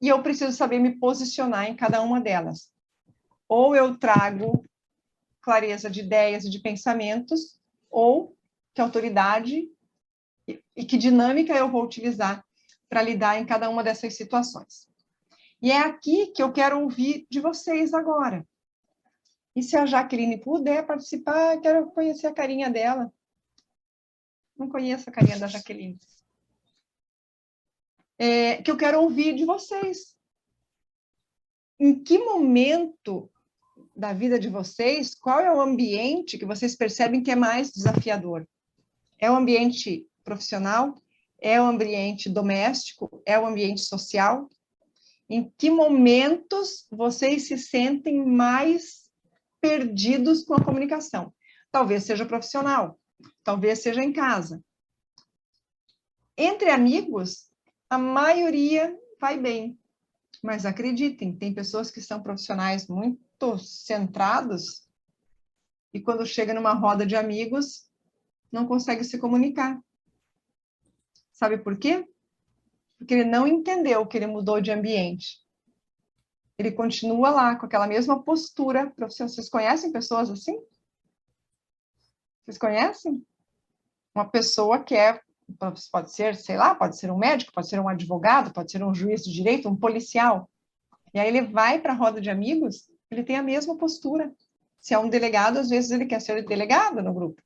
e eu preciso saber me posicionar em cada uma delas. Ou eu trago clareza de ideias e de pensamentos, ou que autoridade e que dinâmica eu vou utilizar para lidar em cada uma dessas situações. E é aqui que eu quero ouvir de vocês agora. E se a Jaqueline puder participar, quero conhecer a carinha dela. Não conheço a carinha da Jaqueline. Que eu quero ouvir de vocês. Em que momento da vida de vocês, qual é o ambiente que vocês percebem que é mais desafiador? É o ambiente profissional? É o ambiente doméstico? É o ambiente social? Em que momentos vocês se sentem mais perdidos com a comunicação? Talvez seja profissional, talvez seja em casa. Entre amigos, a maioria vai bem. Mas acreditem, tem pessoas que são profissionais muito centrados e quando chega numa roda de amigos, não consegue se comunicar. Sabe por quê? Porque ele não entendeu que ele mudou de ambiente. Ele continua lá com aquela mesma postura profissional. Vocês conhecem pessoas assim? Vocês conhecem? Uma pessoa que pode ser, sei lá, pode ser um médico, pode ser um advogado, pode ser um juiz de direito, um policial. E aí ele vai para a roda de amigos, ele tem a mesma postura. Se é um delegado, às vezes ele quer ser delegado no grupo.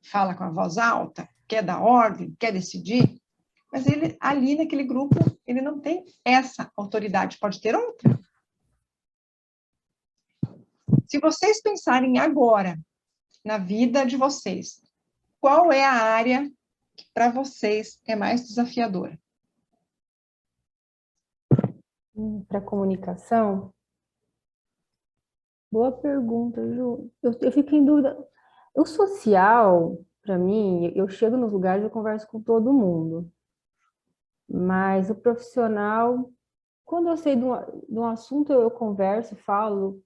Fala com a voz alta, quer dar ordem, quer decidir. Mas ele, ali naquele grupo, ele não tem essa autoridade, pode ter outra. Se vocês pensarem agora na vida de vocês, qual é a área que para vocês é mais desafiadora? Para comunicação? Boa pergunta, Ju. Eu fico em dúvida. O social, para mim, eu chego nos lugares e eu converso com todo mundo. Mas o profissional, quando eu sei de um assunto, eu converso, falo.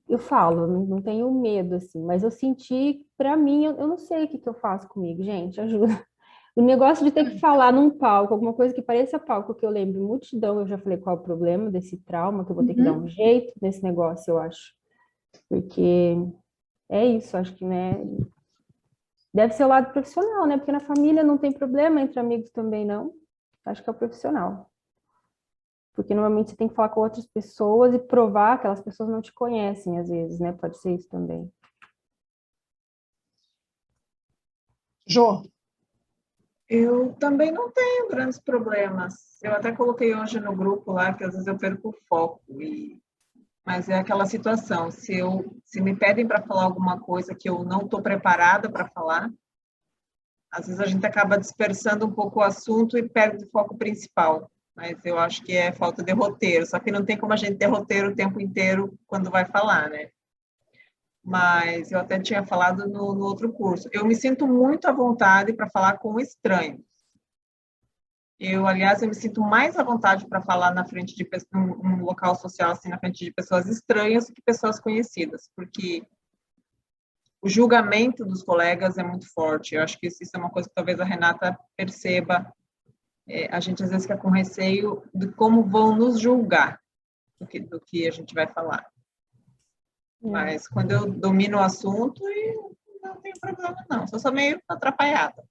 Eu falo, não tenho medo, assim. Mas eu senti, para mim, eu não sei o que eu faço comigo, gente, ajuda. O negócio de ter que falar num palco, alguma coisa que pareça palco, que eu lembro multidão, eu já falei qual é o problema desse trauma, que eu vou ter que dar um jeito nesse negócio, eu acho. Porque é isso, acho que, né, deve ser o lado profissional, né? Porque na família não tem problema, entre amigos também não. Acho que é o profissional. Porque normalmente você tem que falar com outras pessoas e provar que aquelas pessoas não te conhecem, às vezes, né? Pode ser isso também. Jô, Eu também não tenho grandes problemas. Eu até coloquei hoje no grupo lá que às vezes eu perco o foco. Mas é aquela situação, se me pedem para falar alguma coisa que eu não estou preparada para falar, às vezes a gente acaba dispersando um pouco o assunto e perde o foco principal. Mas eu acho que é falta de roteiro, só que não tem como a gente ter roteiro o tempo inteiro quando vai falar, né? Mas eu até tinha falado no outro curso. Eu me sinto muito à vontade para falar com estranhos. Aliás, eu me sinto mais à vontade para falar na frente de um local social, assim, na frente de pessoas estranhas do que pessoas conhecidas, porque o julgamento dos colegas é muito forte. Eu acho que isso é uma coisa que talvez a Renata perceba. A gente às vezes fica com receio de como vão nos julgar do que a gente vai falar. Mas quando eu domino o assunto, não tenho problema, não. Só sou meio atrapalhada.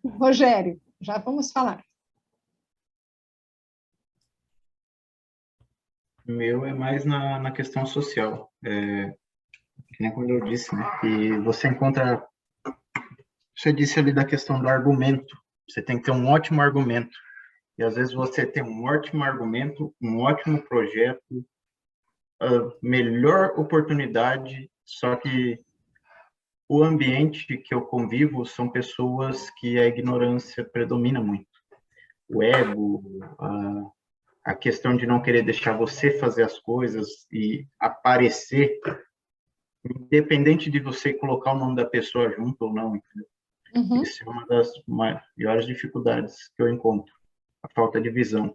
Rogério, já vamos falar. O meu é mais na questão social. Que nem quando eu disse, né? Que você encontra... Você disse ali da questão do argumento. Você tem que ter um ótimo argumento. E às vezes você tem um ótimo argumento, um ótimo projeto, a melhor oportunidade, só que o ambiente que eu convivo são pessoas que a ignorância predomina muito. O ego, a questão de não querer deixar você fazer as coisas e aparecer, independente de você colocar o nome da pessoa junto ou não. Uhum. Essa é uma das maiores dificuldades que eu encontro. A falta de visão,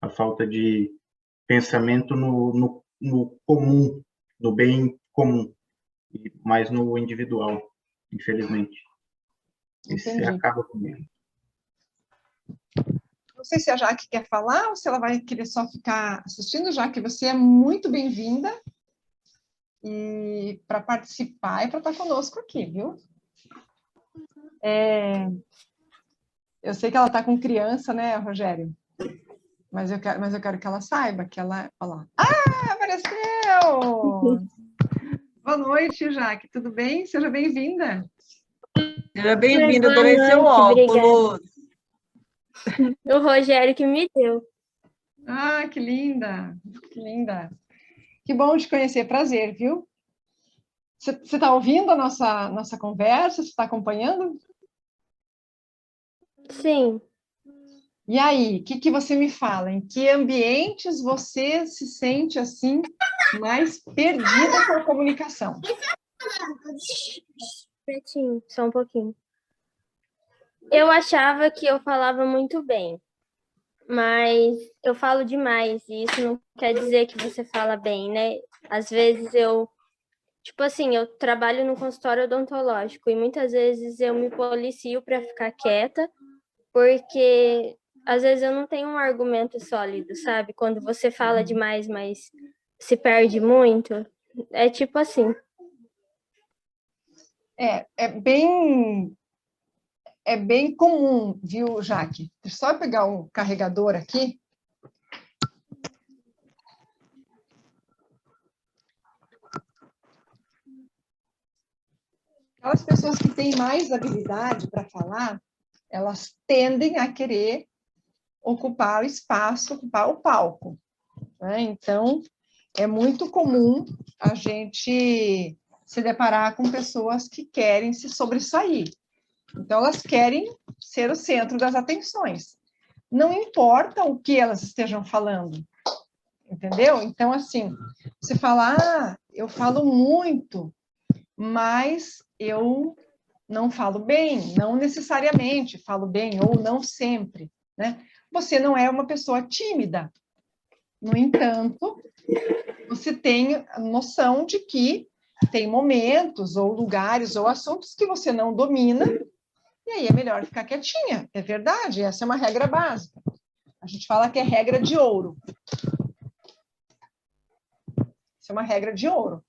a falta de pensamento no comum, no bem comum, e mais no individual, infelizmente. Isso Entendi. acaba comigo. Não sei se a Jaque quer falar ou se ela vai querer só ficar assistindo, Jaque, você é muito bem-vinda e para participar e para estar conosco aqui, viu? Eu sei que ela está com criança, né, Rogério? Mas eu quero que ela saiba que ela... Olha lá. Ah, apareceu! Boa noite, Jaque. Tudo bem? Seja bem-vinda. Seja bem-vinda, Boa adorei seu noite, óculos. O Rogério que me deu. Ah, que linda! Que linda! Que bom te conhecer, prazer, viu? Você está ouvindo a nossa conversa? Você está acompanhando? Sim. E aí, o que você me fala? Em que ambientes você se sente assim mais perdida com a comunicação? Pretinho, só um pouquinho. Eu achava que eu falava muito bem, mas eu falo demais e isso não quer dizer que você fala bem, né? Às vezes tipo assim, eu trabalho no consultório odontológico e muitas vezes eu me policio para ficar quieta, porque às vezes eu não tenho um argumento sólido, sabe? Quando você fala demais, mas se perde muito, é tipo assim. É bem comum, viu, Jaque? Deixa eu só pegar o carregador aqui. Aquelas pessoas que têm mais habilidade para falar, Elas tendem a querer ocupar o espaço, ocupar o palco, né? Então, é muito comum a gente se deparar com pessoas que querem se sobressair. Então, elas querem ser o centro das atenções. Não importa o que elas estejam falando, entendeu? Então, assim, você fala, eu falo muito, mas eu não falo bem, não necessariamente falo bem, ou não sempre, né? Você não é uma pessoa tímida. No entanto, você tem a noção de que tem momentos, ou lugares, ou assuntos que você não domina, e aí é melhor ficar quietinha. É verdade, essa é uma regra básica. A gente fala que é regra de ouro. Isso é uma regra de ouro.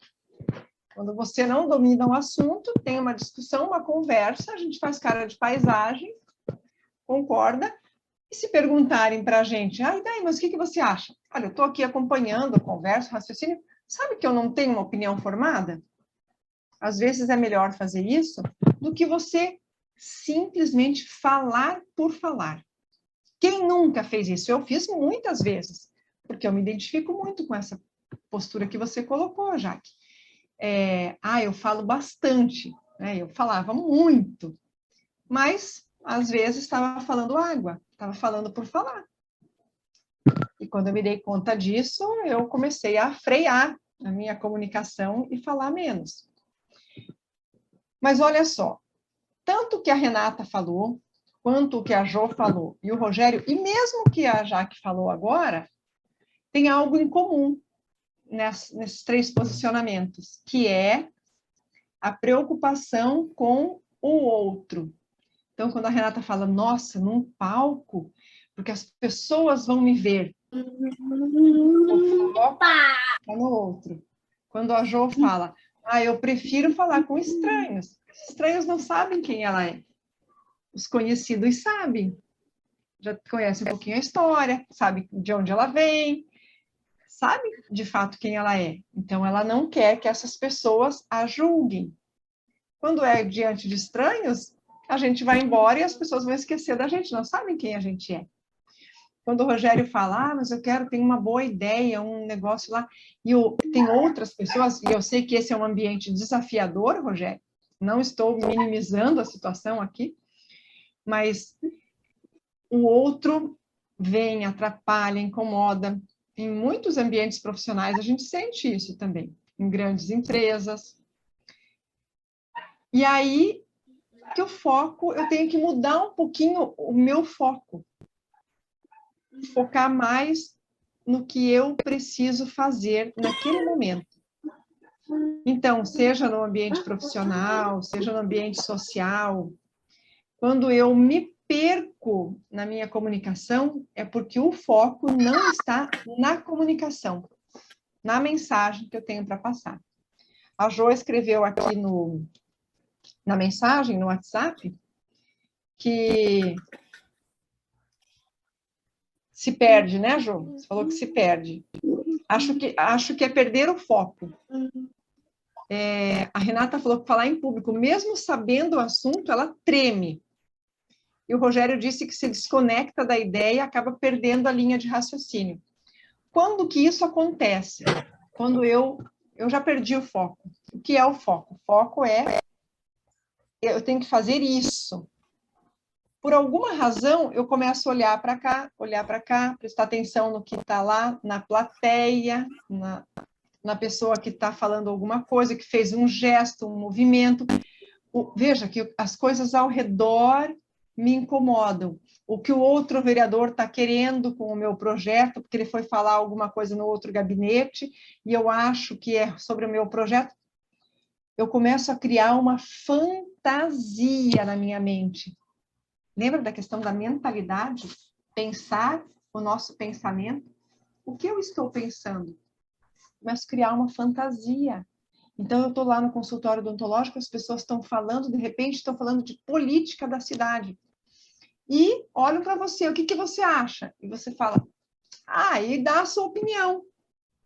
Quando você não domina um assunto, tem uma discussão, uma conversa, a gente faz cara de paisagem, concorda, e se perguntarem para a gente, e daí, mas o que você acha? Olha, eu estou aqui acompanhando a conversa, o raciocínio, sabe que eu não tenho uma opinião formada? Às vezes é melhor fazer isso do que você simplesmente falar por falar. Quem nunca fez isso? Eu fiz muitas vezes, porque eu me identifico muito com essa postura que você colocou, Jaque. Eu falo bastante, né? Eu falava muito, mas às vezes estava falando água, estava falando por falar. E quando eu me dei conta disso, eu comecei a frear a minha comunicação e falar menos. Mas olha só, tanto o que a Renata falou, quanto o que a Jo falou, e o Rogério, e mesmo o que a Jaque falou agora, tem algo em comum nesses 3 posicionamentos, que é a preocupação com o outro. Então, quando a Renata fala, nossa, num palco, porque as pessoas vão me ver, o foco está no outro. Quando a Jo fala, eu prefiro falar com estranhos. Os estranhos não sabem quem ela é. Os conhecidos sabem. Já conhecem um pouquinho a história, sabe de onde ela vem, sabe de fato quem ela é. Então, ela não quer que essas pessoas a julguem. Quando é diante de estranhos, a gente vai embora e as pessoas vão esquecer da gente, não sabem quem a gente é. Quando o Rogério fala, mas eu quero, tem uma boa ideia, um negócio lá, e tem outras pessoas, e eu sei que esse é um ambiente desafiador, Rogério, não estou minimizando a situação aqui, mas o outro vem, atrapalha, incomoda. Em muitos ambientes profissionais, a gente sente isso também, em grandes empresas. E aí, que o foco, eu tenho que mudar um pouquinho o meu foco. Focar mais no que eu preciso fazer naquele momento. Então, seja no ambiente profissional, seja no ambiente social, quando eu me perco na minha comunicação, é porque o foco não está na comunicação, na mensagem que eu tenho para passar. A Jo escreveu aqui na mensagem, no WhatsApp, que se perde, né, Jo? Você falou que se perde. Acho que é perder o foco. A Renata falou que falar em público, mesmo sabendo o assunto, ela treme. E o Rogério disse que se desconecta da ideia e acaba perdendo a linha de raciocínio. Quando que isso acontece? Quando eu já perdi o foco. O que é o foco? O foco é eu tenho que fazer isso. Por alguma razão, eu começo a olhar para cá, prestar atenção no que está lá na plateia, na pessoa que está falando alguma coisa, que fez um gesto, um movimento. Veja que as coisas ao redor me incomodam. O que o outro vereador está querendo com o meu projeto, porque ele foi falar alguma coisa no outro gabinete, e eu acho que é sobre o meu projeto, eu começo a criar uma fantasia na minha mente. Lembra da questão da mentalidade? Pensar o nosso pensamento. O que eu estou pensando? Começo a criar uma fantasia. Então, eu estou lá no consultório odontológico, as pessoas estão falando, de repente, estão falando de política da cidade. E olham para você, o que você acha? E você fala, e dá a sua opinião.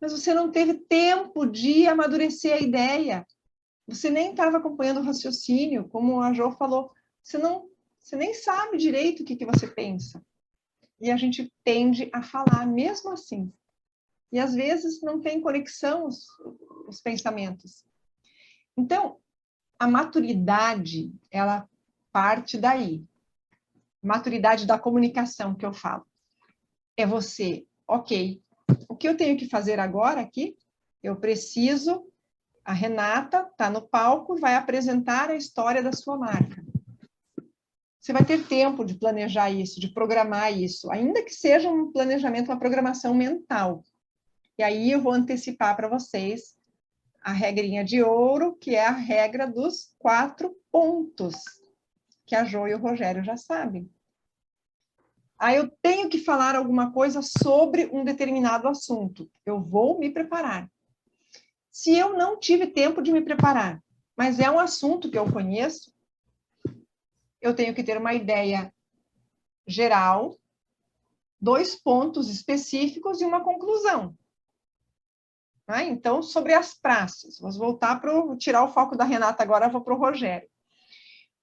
Mas você não teve tempo de amadurecer a ideia. Você nem estava acompanhando o raciocínio, como a Jo falou. Você Você nem sabe direito o que você pensa. E a gente tende a falar mesmo assim. E às vezes não tem conexão os pensamentos. Então, a maturidade, ela parte daí. Maturidade da comunicação que eu falo. É você, ok, o que eu tenho que fazer agora aqui? Eu preciso, a Renata está no palco, vai apresentar a história da sua marca. Você vai ter tempo de planejar isso, de programar isso, ainda que seja um planejamento, uma programação mental. E aí eu vou antecipar para vocês a regrinha de ouro, que é a regra dos 4 pontos, que a Jo e o Rogério já sabem. Aí eu tenho que falar alguma coisa sobre um determinado assunto. Eu vou me preparar. Se eu não tive tempo de me preparar, mas é um assunto que eu conheço, eu tenho que ter uma ideia geral, 2 pontos específicos e uma conclusão. Então, sobre as praças, vamos voltar para tirar o foco da Renata agora, vou para o Rogério.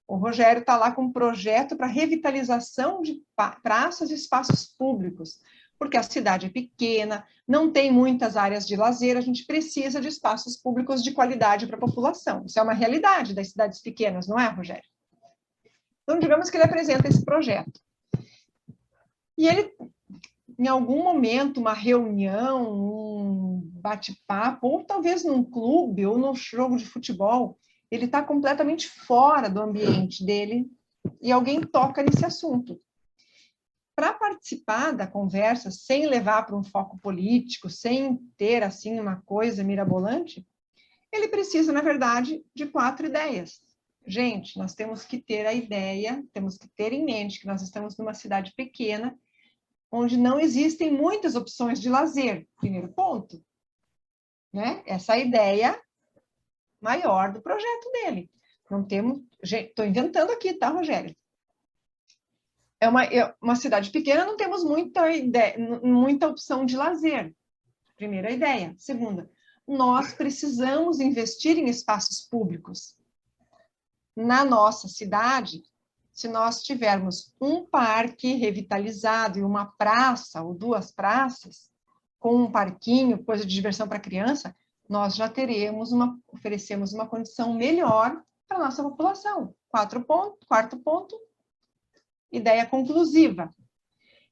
O Rogério está lá com um projeto para revitalização de praças e espaços públicos, porque a cidade é pequena, não tem muitas áreas de lazer, a gente precisa de espaços públicos de qualidade para a população. Isso é uma realidade das cidades pequenas, não é, Rogério? Então, digamos que ele apresenta esse projeto. E ele, em algum momento, uma reunião, um bate-papo, ou talvez num clube, ou num jogo de futebol, ele está completamente fora do ambiente dele e alguém toca nesse assunto. Para participar da conversa, sem levar para um foco político, sem ter, assim, uma coisa mirabolante, ele precisa, na verdade, de 4 ideias. Gente, nós temos que ter a ideia, temos que ter em mente que nós estamos numa cidade pequena, onde não existem muitas opções de lazer. Primeiro ponto, né? Essa é a ideia maior do projeto dele. Não temos... Estou inventando aqui, tá, Rogério? É uma cidade pequena, não temos muita opção de lazer. Primeira ideia. Segunda, nós precisamos investir em espaços públicos. Na nossa cidade, se nós tivermos um parque revitalizado e uma praça ou 2 praças, com um parquinho, coisa de diversão para criança, nós já oferecemos uma condição melhor para a nossa população. 4º ponto, ideia conclusiva.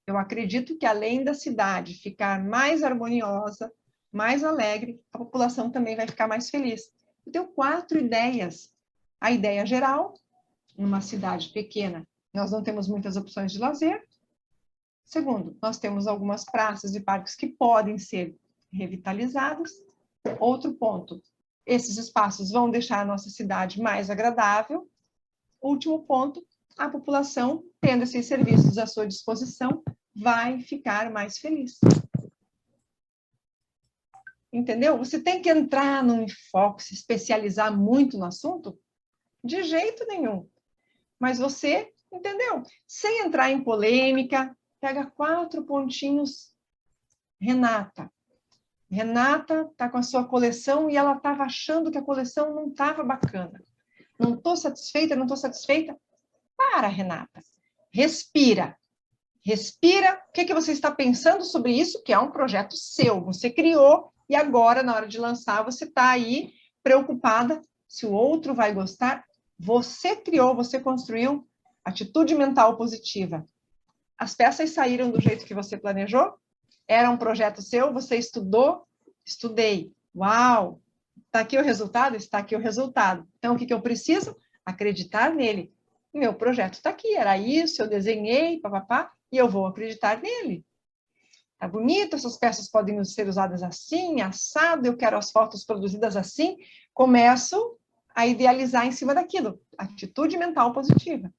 Eu acredito que além da cidade ficar mais harmoniosa, mais alegre, a população também vai ficar mais feliz. Eu tenho 4 ideias. A ideia geral, numa cidade pequena, nós não temos muitas opções de lazer. Segundo, nós temos algumas praças e parques que podem ser revitalizados. Outro ponto, esses espaços vão deixar a nossa cidade mais agradável. Último ponto, a população, tendo esses serviços à sua disposição, vai ficar mais feliz. Entendeu? Você tem que entrar num enfoque, se especializar muito no assunto? De jeito nenhum. Mas você, entendeu? Sem entrar em polêmica, pega 4 pontinhos. Renata está com a sua coleção e ela estava achando que a coleção não estava bacana. Não estou satisfeita, não estou satisfeita. Para, Renata. Respira. Respira. O que você está pensando sobre isso? Que é um projeto seu. Você criou e agora, na hora de lançar, você está aí preocupada se o outro vai gostar. Você criou, você construiu. Atitude mental positiva. As peças saíram do jeito que você planejou? Era um projeto seu? Você estudou? Estudei. Uau! Está aqui o resultado? Está aqui o resultado. Então, o que eu preciso? Acreditar nele. Meu projeto está aqui, era isso, eu desenhei, papapá, e eu vou acreditar nele. Tá bonito, essas peças podem ser usadas assim, assado, eu quero as fotos produzidas assim. Começo a idealizar em cima daquilo. Atitude mental positiva.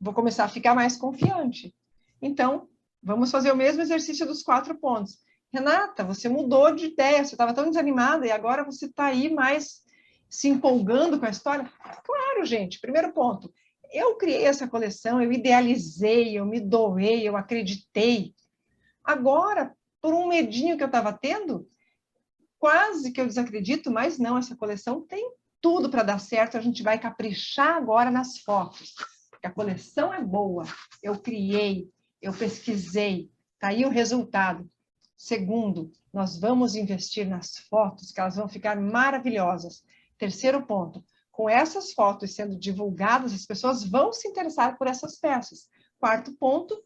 Vou começar a ficar mais confiante. Então, vamos fazer o mesmo exercício dos 4 pontos. Renata, você mudou de ideia, você estava tão desanimada e agora você está aí mais se empolgando com a história? Claro, gente. Primeiro ponto. Eu criei essa coleção, eu idealizei, eu me doei, eu acreditei. Agora, por um medinho que eu estava tendo, quase que eu desacredito, mas não, essa coleção tem tudo para dar certo, a gente vai caprichar agora nas fotos. porque a coleção é boa, eu criei, eu pesquisei, tá aí o resultado. Segundo, nós vamos investir nas fotos, que elas vão ficar maravilhosas. Terceiro ponto, com essas fotos sendo divulgadas, as pessoas vão se interessar por essas peças. Quarto ponto,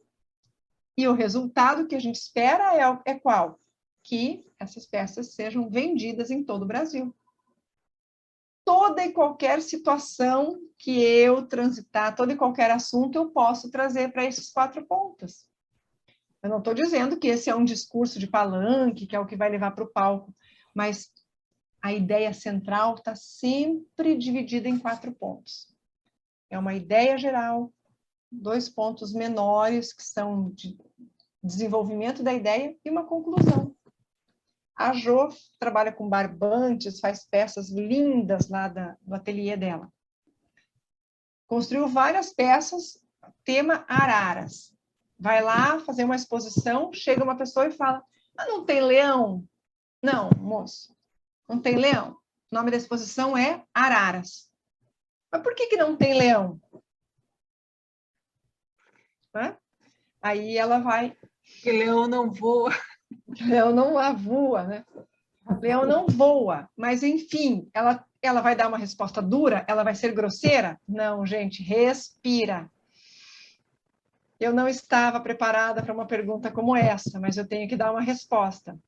e o resultado que a gente espera é qual? Que essas peças sejam vendidas em todo o Brasil. Toda e qualquer situação que eu transitar, todo e qualquer assunto, eu posso trazer para esses 4 pontos. Eu não estou dizendo que esse é um discurso de palanque, que é o que vai levar para o palco, mas a ideia central está sempre dividida em 4 pontos. É uma ideia geral, 2 pontos menores, que são de desenvolvimento da ideia, e uma conclusão. A Jo trabalha com barbantes, faz peças lindas lá do ateliê dela. Construiu várias peças, tema araras. Vai lá fazer uma exposição, chega uma pessoa e fala, ah, não tem leão? Não, moço, não tem leão. O nome da exposição é Araras. Mas por que não tem leão? Né? Aí ela vai... Porque leão não voa. Leão não voa, né? Leão não voa, mas enfim, ela vai dar uma resposta dura? Ela vai ser grosseira? Não, gente, respira. Eu não estava preparada para uma pergunta como essa, mas eu tenho que dar uma resposta.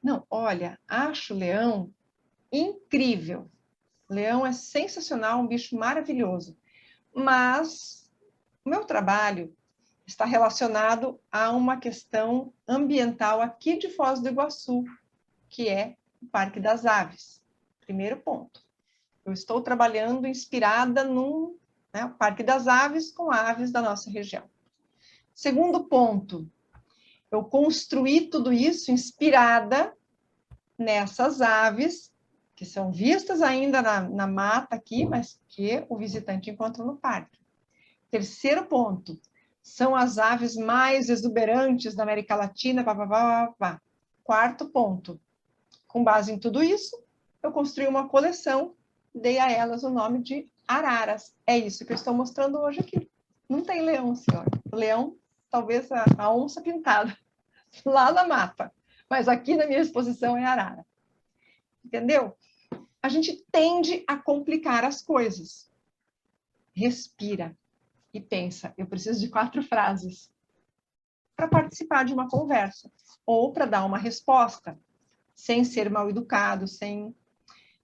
Não, olha, acho o leão incrível. Leão é sensacional, um bicho maravilhoso. Mas o meu trabalho está relacionado a uma questão ambiental aqui de Foz do Iguaçu, que é o Parque das Aves. Primeiro ponto. Eu estou trabalhando inspirada no Parque das Aves com aves da nossa região. Segundo ponto, eu construí tudo isso inspirada nessas aves, que são vistas ainda na mata aqui, mas que o visitante encontra no parque. Terceiro ponto, são as aves mais exuberantes da América Latina, pá, pá, pá, pá, pá. Quarto ponto, com base em tudo isso, eu construí uma coleção, dei a elas o nome de araras. É isso que eu estou mostrando hoje aqui. Não tem leão, senhora. O leão, talvez a onça pintada, lá na mata. Mas aqui na minha exposição é arara. Entendeu? A gente tende a complicar as coisas. Respira e pensa, eu preciso de 4 frases para participar de uma conversa ou para dar uma resposta, sem ser mal educado, sem...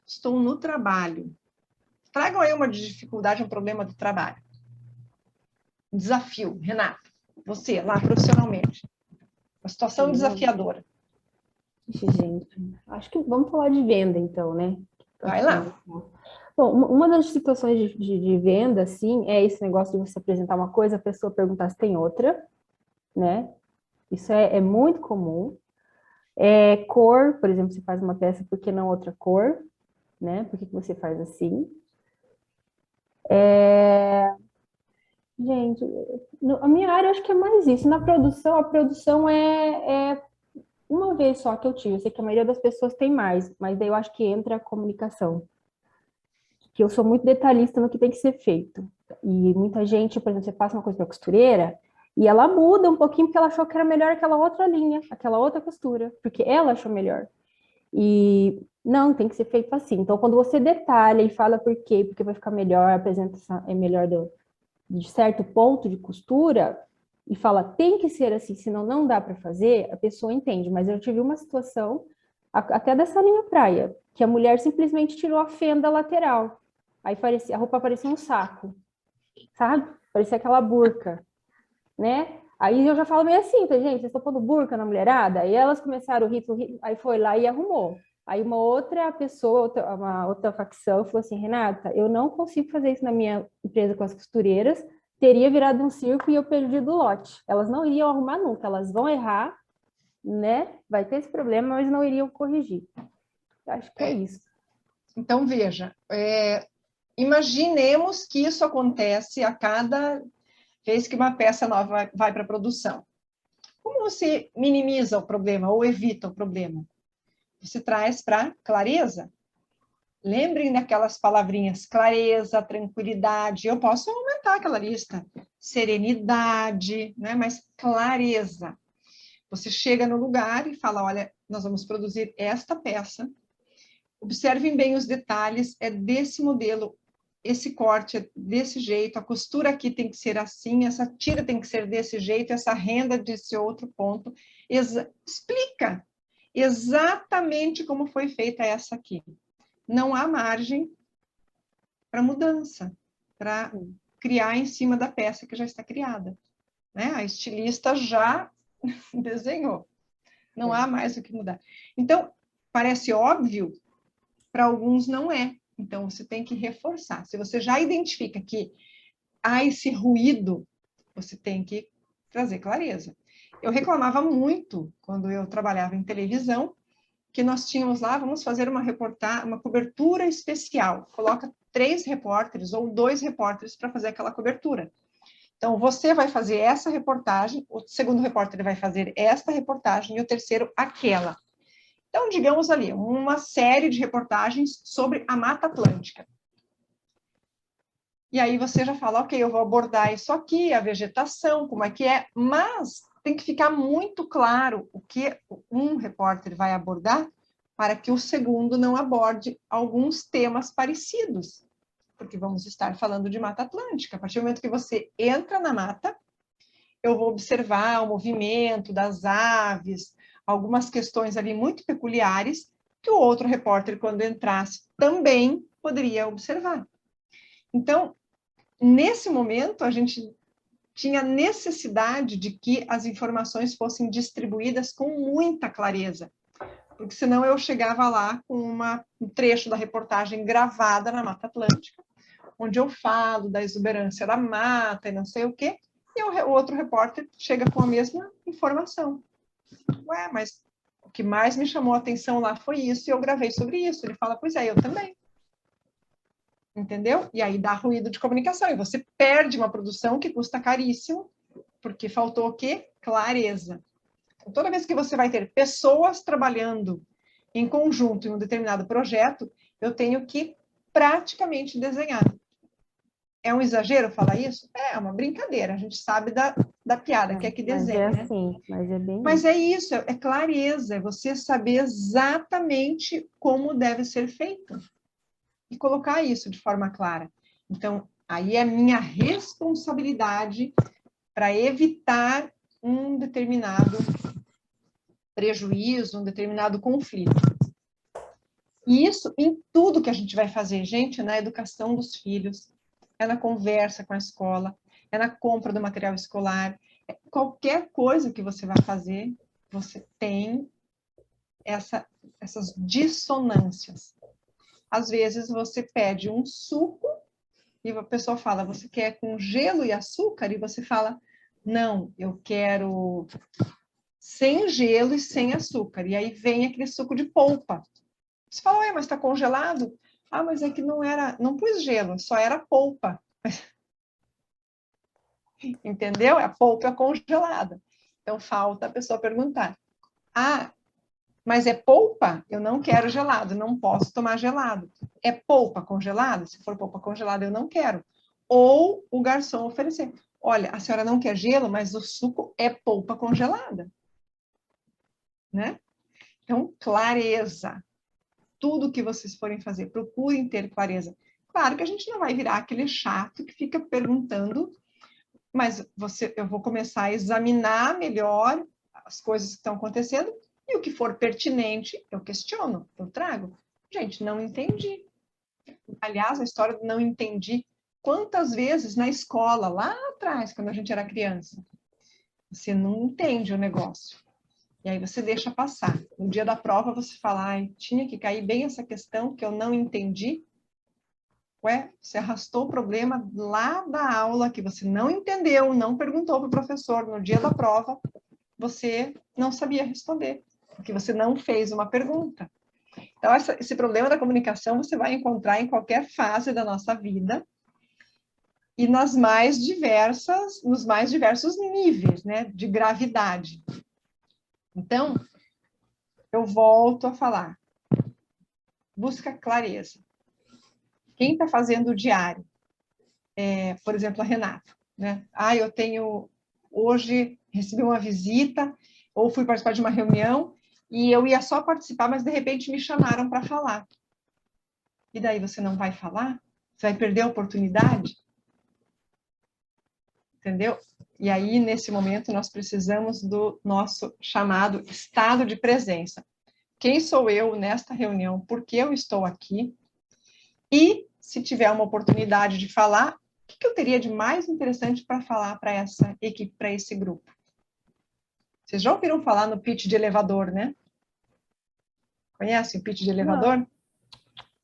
Estou no trabalho. Tragam aí uma dificuldade, um problema do trabalho. Desafio, Renata, você lá profissionalmente. Uma situação desafiadora. Gente, acho que vamos falar de venda então, né? Vai lá. Bom, uma das situações de venda, assim, é esse negócio de você apresentar uma coisa, a pessoa perguntar se tem outra, né? Isso é muito comum. Cor, por exemplo, você faz uma peça, por que não outra cor? Né? Por que você faz assim? Gente, a minha área eu acho que é mais isso. Na produção, a produção é uma vez só que eu tive. Eu sei que a maioria das pessoas tem mais, mas daí eu acho que entra a comunicação. Que eu sou muito detalhista no que tem que ser feito. E muita gente, por exemplo, você passa uma coisa para a costureira e ela muda um pouquinho porque ela achou que era melhor aquela outra linha, aquela outra costura, porque ela achou melhor. E não, tem que ser feito assim. Então, quando você detalha e fala por quê, porque vai ficar melhor, a apresentação é melhor de certo ponto de costura, e fala, tem que ser assim, senão não dá para fazer, a pessoa entende. Mas eu tive uma situação, até dessa linha praia, que a mulher simplesmente tirou a fenda lateral. Aí a roupa parecia um saco, sabe? Parecia aquela burca, né? Aí eu já falo meio assim, gente, vocês estão pondo burca na mulherada? Aí elas começaram o ritmo, aí foi lá e arrumou. Aí uma outra pessoa, uma outra facção, falou assim, Renata, eu não consigo fazer isso na minha empresa com as costureiras, teria virado um circo e eu perdi do lote. Elas não iriam arrumar nunca, elas vão errar, né? Vai ter esse problema, mas não iriam corrigir. Eu acho que é isso. Então, veja, imaginemos que isso acontece a cada vez que uma peça nova vai para a produção. Como você minimiza o problema ou evita o problema? Você traz para clareza. Lembrem daquelas palavrinhas, clareza, tranquilidade. Eu posso aumentar aquela lista. Serenidade, né? Mas clareza. Você chega no lugar e fala, olha, nós vamos produzir esta peça. Observem bem os detalhes, é desse modelo, esse corte é desse jeito, a costura aqui tem que ser assim, essa tira tem que ser desse jeito, essa renda desse outro ponto. Explica exatamente como foi feita essa aqui. Não há margem para mudança, para criar em cima da peça que já está criada, né? A estilista já desenhou, não há mais o que mudar. Então, parece óbvio, para alguns não é. Então, você tem que reforçar. Se você já identifica que há esse ruído, você tem que trazer clareza. Eu reclamava muito, quando eu trabalhava em televisão, que nós tínhamos lá, vamos fazer uma cobertura especial. Coloca 3 repórteres ou 2 repórteres para fazer aquela cobertura. Então, você vai fazer essa reportagem, o segundo repórter vai fazer esta reportagem e o terceiro aquela. Então, digamos ali, uma série de reportagens sobre a Mata Atlântica. E aí você já fala, ok, eu vou abordar isso aqui, a vegetação, como é que é, mas tem que ficar muito claro o que um repórter vai abordar para que o segundo não aborde alguns temas parecidos, porque vamos estar falando de Mata Atlântica. A partir do momento que você entra na mata, eu vou observar o movimento das aves, algumas questões ali muito peculiares que o outro repórter, quando entrasse, também poderia observar. Então, nesse momento, a gente tinha necessidade de que as informações fossem distribuídas com muita clareza, porque senão eu chegava lá com um trecho da reportagem gravada na Mata Atlântica, onde eu falo da exuberância da mata e não sei o quê, e o outro repórter chega com a mesma informação. Ué, mas o que mais me chamou a atenção lá foi isso, e eu gravei sobre isso. Ele fala, pois é, eu também. Entendeu? E aí dá ruído de comunicação, e você perde uma produção que custa caríssimo, porque faltou o quê? Clareza. Então, toda vez que você vai ter pessoas trabalhando em conjunto em um determinado projeto, eu tenho que praticamente desenhar. É um exagero falar isso? É uma brincadeira, a gente sabe da piada, que é que desenha, mas é assim, né? Mas é bem Mas é isso, é clareza, é você saber exatamente como deve ser feito e colocar isso de forma clara. Então, aí é minha responsabilidade para evitar um determinado prejuízo, um determinado conflito. E isso em tudo que a gente vai fazer, gente, na educação dos filhos, é na conversa com a escola, é na compra do material escolar, qualquer coisa que você vai fazer, você tem essas dissonâncias. Às vezes você pede um suco e a pessoa fala, você quer com gelo e açúcar? E você fala, não, eu quero sem gelo e sem açúcar. E aí vem aquele suco de polpa. Você fala, ué, mas está congelado? Ah, mas é que não pus gelo, só era polpa. Entendeu? A polpa é congelada. Então falta a pessoa perguntar, ah, mas é polpa? Eu não quero gelado, não posso tomar gelado. É polpa congelada? Se for polpa congelada, eu não quero. Ou o garçom oferecer, olha, a senhora não quer gelo, mas o suco é polpa congelada. Né? Então, clareza. Tudo que vocês forem fazer, procurem ter clareza. Claro que a gente não vai virar aquele chato que fica perguntando, mas eu vou começar a examinar melhor as coisas que estão acontecendo e o que for pertinente, eu questiono, eu trago. Gente, não entendi. Aliás, a história do não entendi, quantas vezes na escola, lá atrás, quando a gente era criança, você não entende o negócio. E aí você deixa passar. No dia da prova você fala, ai, tinha que cair bem essa questão que eu não entendi. Ué, você arrastou o problema lá da aula que você não entendeu, não perguntou para o professor no dia da prova, você não sabia responder, porque você não fez uma pergunta. Então, esse problema da comunicação você vai encontrar em qualquer fase da nossa vida e nos mais diversos níveis, né, de gravidade. Então, eu volto a falar. Busca clareza. Quem está fazendo o diário? Por exemplo, a Renata, né? Eu tenho, hoje, recebi uma visita, ou fui participar de uma reunião, e eu ia só participar, mas de repente me chamaram para falar. E daí você não vai falar? Você vai perder a oportunidade? Entendeu? E aí, nesse momento, nós precisamos do nosso chamado estado de presença. Quem sou eu nesta reunião? Por que eu estou aqui? E, se tiver uma oportunidade de falar, o que eu teria de mais interessante para falar para essa equipe, para esse grupo? Vocês já ouviram falar no pitch de elevador, né? Conhecem o pitch de elevador? Não.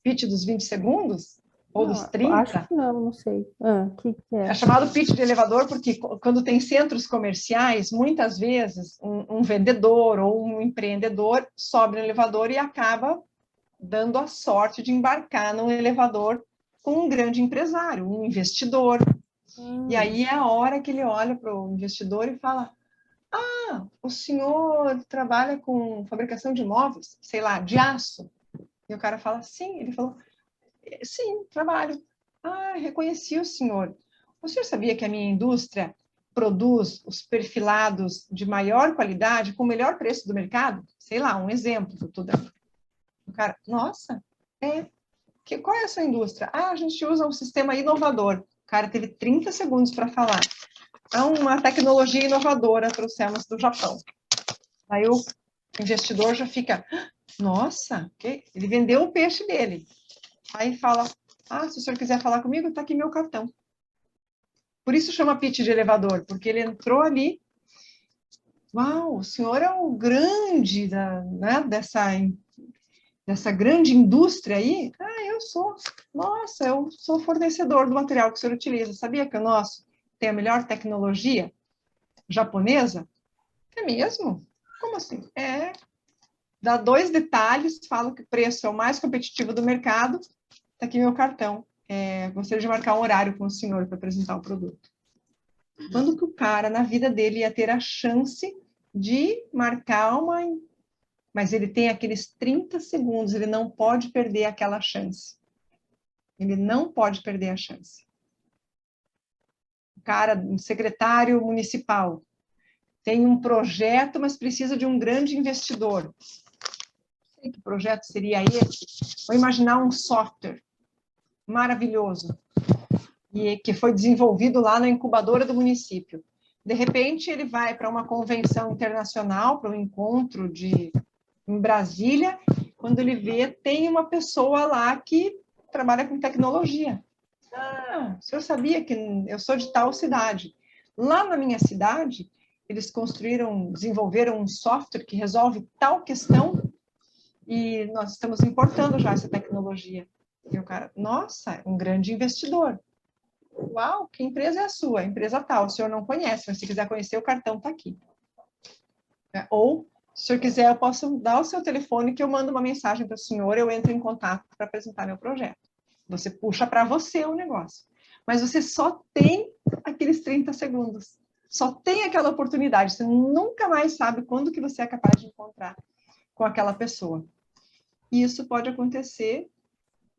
Pitch dos 20 segundos? Ou dos 30? Acho que não sei. O que é? É chamado pitch de elevador porque quando tem centros comerciais, muitas vezes um vendedor ou um empreendedor sobe no elevador e acaba dando a sorte de embarcar num elevador com um grande empresário, um investidor. E aí é a hora que ele olha para o investidor e fala: o senhor trabalha com fabricação de móveis, sei lá, de aço? E o cara fala: sim. Ele falou: sim, trabalho. Reconheci o senhor. O senhor sabia que a minha indústria produz os perfilados de maior qualidade com o melhor preço do mercado? Sei lá, um exemplo que eu estou dando. O cara: nossa, qual é a sua indústria? A gente usa um sistema inovador. O cara teve 30 segundos para falar. É uma tecnologia inovadora, trouxemos do Japão. Aí o investidor já fica: nossa, ele vendeu o peixe dele. Aí fala: se o senhor quiser falar comigo, está aqui meu cartão. Por isso chama pitch de elevador, porque ele entrou ali. Uau, o senhor é o grande dessa grande indústria aí? Eu sou. Nossa, eu sou fornecedor do material que o senhor utiliza. Sabia que o nosso tem a melhor tecnologia japonesa? É mesmo? Como assim? Dá 2 detalhes, falo que o preço é o mais competitivo do mercado. Está aqui meu cartão. Gostaria de marcar um horário com o senhor para apresentar o produto. Quando que o cara, na vida dele, ia ter a chance de marcar uma... Mas ele tem aqueles 30 segundos, ele não pode perder aquela chance. Ele não pode perder a chance. O cara, um secretário municipal, tem um projeto, mas precisa de um grande investidor. Não sei que projeto seria esse. Vou imaginar um software maravilhoso, e que foi desenvolvido lá na incubadora do município. De repente, ele vai para uma convenção internacional, para um encontro em Brasília, quando ele vê, tem uma pessoa lá que trabalha com tecnologia. O senhor sabia que eu sou de tal cidade? Lá na minha cidade, eles desenvolveram um software que resolve tal questão e nós estamos importando já essa tecnologia. E o cara: nossa, um grande investidor. Uau, que empresa é a sua? Empresa tal, o senhor não conhece, mas se quiser conhecer, o cartão está aqui. Ou, se o senhor quiser, eu posso dar o seu telefone que eu mando uma mensagem para o senhor, eu entro em contato para apresentar meu projeto. Você puxa para você o negócio. Mas você só tem aqueles 30 segundos. Só tem aquela oportunidade. Você nunca mais sabe quando que você é capaz de encontrar com aquela pessoa. E isso pode acontecer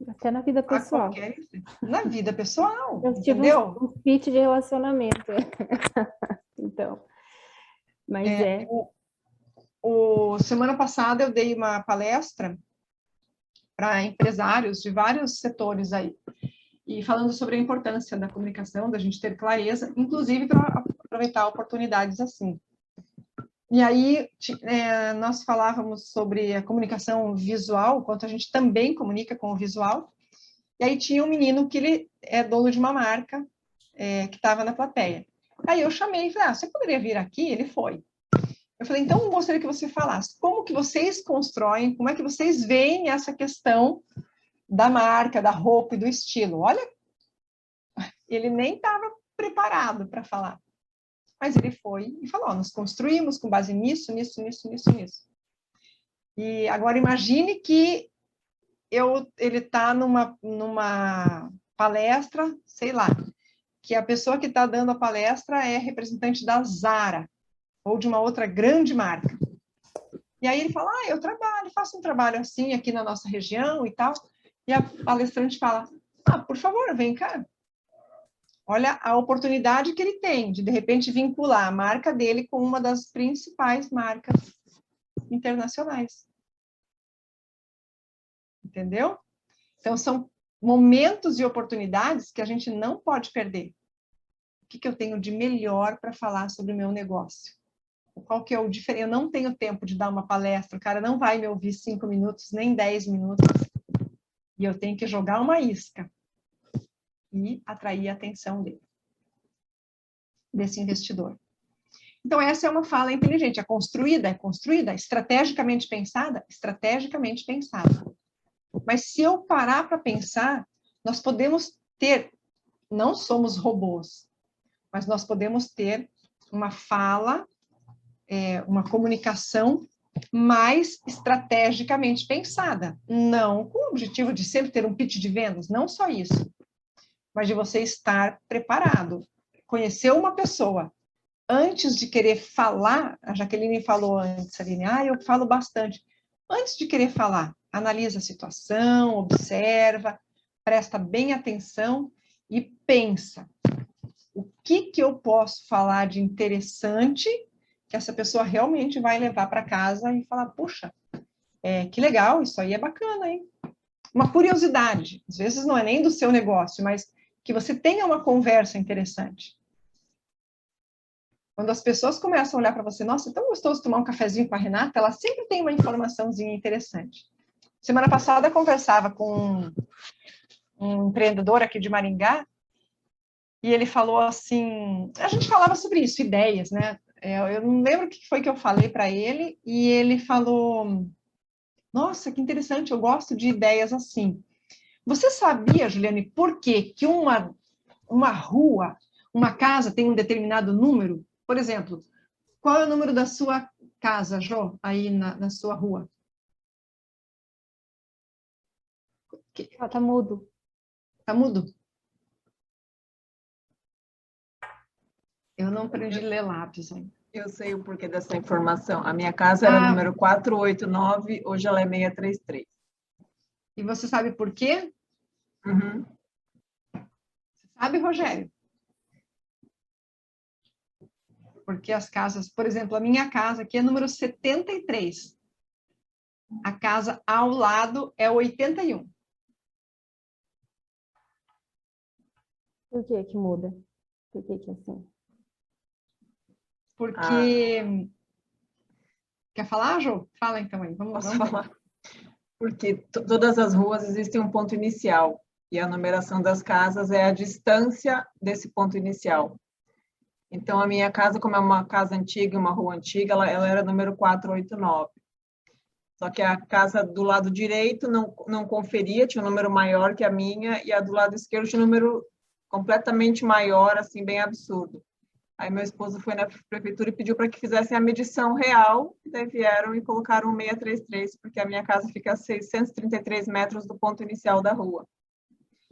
até na vida pessoal. Na vida pessoal, eu tive entendeu? um pitch de relacionamento. Então, mas semana passada eu dei uma palestra para empresários de vários setores aí, e falando sobre a importância da comunicação, da gente ter clareza, inclusive para aproveitar oportunidades assim. E aí, nós falávamos sobre a comunicação visual, o quanto a gente também comunica com o visual. E aí tinha um menino que ele é dono de uma marca, que estava na plateia. Aí eu chamei e falei: você poderia vir aqui? Ele foi. Eu falei: então eu gostaria que você falasse como que vocês constroem, como é que vocês veem essa questão da marca, da roupa e do estilo. Olha, ele nem estava preparado para falar. Mas ele foi e falou: nós construímos com base nisso. E agora imagine que ele está numa palestra, sei lá, que a pessoa que está dando a palestra é representante da Zara, ou de uma outra grande marca. E aí ele fala: faço um trabalho assim aqui na nossa região e tal. E a palestrante fala: Ah, por favor, vem cá. Olha a oportunidade que ele tem de repente, vincular a marca dele com uma das principais marcas internacionais. Entendeu? Então, são momentos e oportunidades que a gente não pode perder. O que eu tenho de melhor para falar sobre o meu negócio? Qual que é o diferente? Eu não tenho tempo de dar uma palestra, o cara não vai me ouvir 5 minutos, nem 10 minutos, e eu tenho que jogar uma isca e atrair a atenção dele, desse investidor. Então, essa é uma fala inteligente, é construída, estrategicamente pensada, estrategicamente pensada. Mas se eu parar para pensar, nós podemos ter, não somos robôs, mas nós podemos ter uma fala, uma comunicação mais estrategicamente pensada. Não com o objetivo de sempre ter um pitch de vendas, não só isso, mas de você estar preparado. Conhecer uma pessoa antes de querer falar, a Jaqueline falou antes, Aline, eu falo bastante. Antes de querer falar, analisa a situação, observa, presta bem atenção e pensa. O que eu posso falar de interessante que essa pessoa realmente vai levar para casa e falar, puxa, que legal, isso aí é bacana, hein? Uma curiosidade, às vezes não é nem do seu negócio, mas que você tenha uma conversa interessante. Quando as pessoas começam a olhar para você, nossa, é tão gostoso tomar um cafezinho com a Renata, ela sempre tem uma informaçãozinha interessante. Semana passada eu conversava com um empreendedor aqui de Maringá, e ele falou assim, a gente falava sobre isso, ideias, né? Eu não lembro o que foi que eu falei para ele, e ele falou, nossa, que interessante, eu gosto de ideias assim. Você sabia, Juliane, por que uma rua, uma casa tem um determinado número? Por exemplo, qual é o número da sua casa, Jô, aí na sua rua? Tá mudo. Tá mudo? Eu não aprendi a ler lápis ainda. Eu sei o porquê dessa informação. A minha casa era número 489, hoje ela é 633. E você sabe por quê? Uhum. Você sabe, Rogério? Porque as casas, por exemplo, a minha casa aqui é número 73. A casa ao lado é 81. Por que que muda? Por que que é assim? Porque... Quer falar, Jô? Fala então aí. Vamos falar. Porque todas as ruas existem um ponto inicial. E a numeração das casas é a distância desse ponto inicial. Então, a minha casa, como é uma casa antiga, uma rua antiga, ela era número 489. Só que a casa do lado direito não conferia, tinha um número maior que a minha, e a do lado esquerdo tinha um número completamente maior, assim, bem absurdo. Aí meu esposo foi na prefeitura e pediu para que fizessem a medição real, e daí vieram e colocaram 633, porque a minha casa fica a 633 metros do ponto inicial da rua.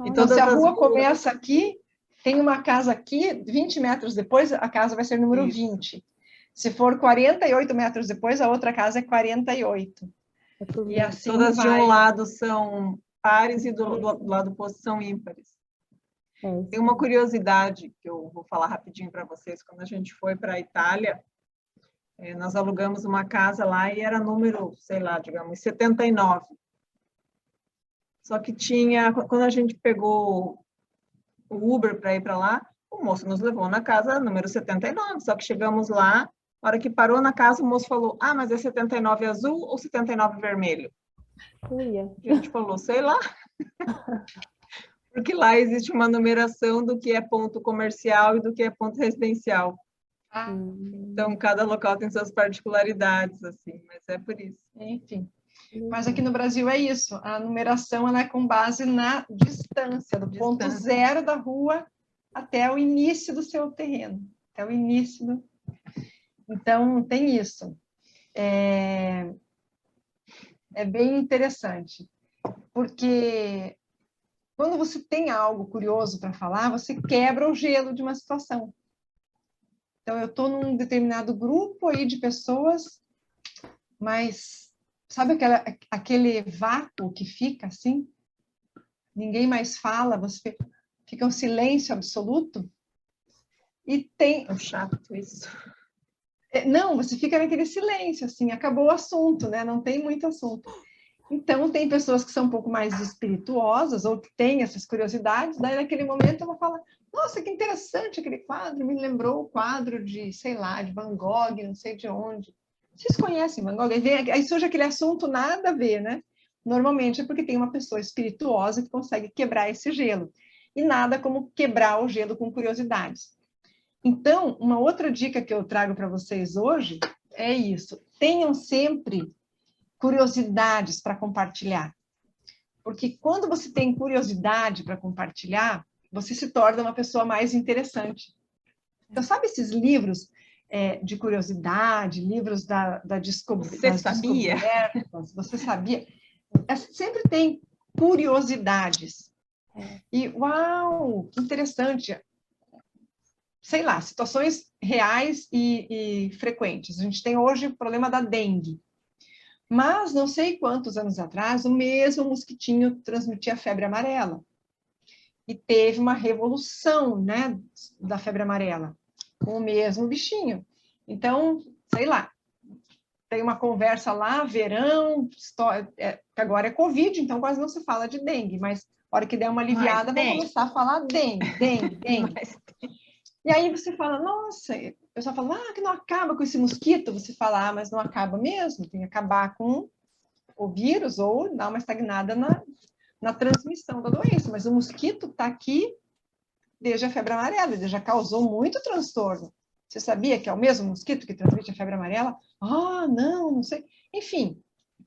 Então, se a rua começa aqui, tem uma casa aqui, 20 metros depois, a casa vai ser número 20. Se for 48 metros depois, a outra casa é 48. E assim todas vai. De um lado são pares e do lado oposto são ímpares. Tem uma curiosidade que eu vou falar rapidinho para vocês. Quando a gente foi para a Itália, nós alugamos uma casa lá e era número, sei lá, digamos, 79. Só que quando a gente pegou o Uber para ir para lá, o moço nos levou na casa número 79. Só que chegamos lá, na hora que parou na casa, o moço falou, mas é 79 azul ou 79 vermelho? A gente falou, sei lá. Porque lá existe uma numeração do que é ponto comercial e do que é ponto residencial. Então, cada local tem suas particularidades, assim, mas é por isso. Enfim. Mas aqui no Brasil é isso, a numeração ela é com base na distância, do ponto zero da rua até o início do seu terreno, até o início. Então, tem isso. É bem interessante, porque quando você tem algo curioso para falar, você quebra o gelo de uma situação. Então, eu estou num determinado grupo aí de pessoas, mas sabe aquele vácuo que fica assim? ninguém mais fala, você fica um silêncio absoluto. E tem... É chato isso. Não, você fica naquele silêncio, assim, acabou o assunto, né? Não tem muito assunto. Então, tem pessoas que são um pouco mais espirituosas ou que têm essas curiosidades, daí naquele momento ela fala, nossa, que interessante aquele quadro, me lembrou o quadro de, sei lá, de Van Gogh, não sei de onde. Vocês conhecem Van Gogh? Aí surge aquele assunto nada a ver, né? Normalmente é porque tem uma pessoa espirituosa que consegue quebrar esse gelo. E nada como quebrar o gelo com curiosidades. Então, uma outra dica que eu trago para vocês hoje é isso. Tenham sempre curiosidades para compartilhar. Porque quando você tem curiosidade para compartilhar, você se torna uma pessoa mais interessante. Então, sabe esses livros de curiosidade, livros das descobertas? Você sabia? Sempre tem curiosidades. E, uau, que interessante. Sei lá, situações reais e frequentes. A gente tem hoje o problema da dengue. Mas, não sei quantos anos atrás, o mesmo mosquitinho transmitia febre amarela. E teve uma revolução, né, da febre amarela, com o mesmo bichinho. Então, sei lá, tem uma conversa lá, verão, que agora é Covid, então quase não se fala de dengue, mas a hora que der uma aliviada, vão começar a falar dengue. E aí você fala, nossa, o pessoal fala, que não acaba com esse mosquito. Você fala, mas não acaba mesmo, tem que acabar com o vírus ou dar uma estagnada na transmissão da doença. Mas o mosquito está aqui desde a febre amarela, ele já causou muito transtorno. Você sabia que é o mesmo mosquito que transmite a febre amarela? Não sei. Enfim,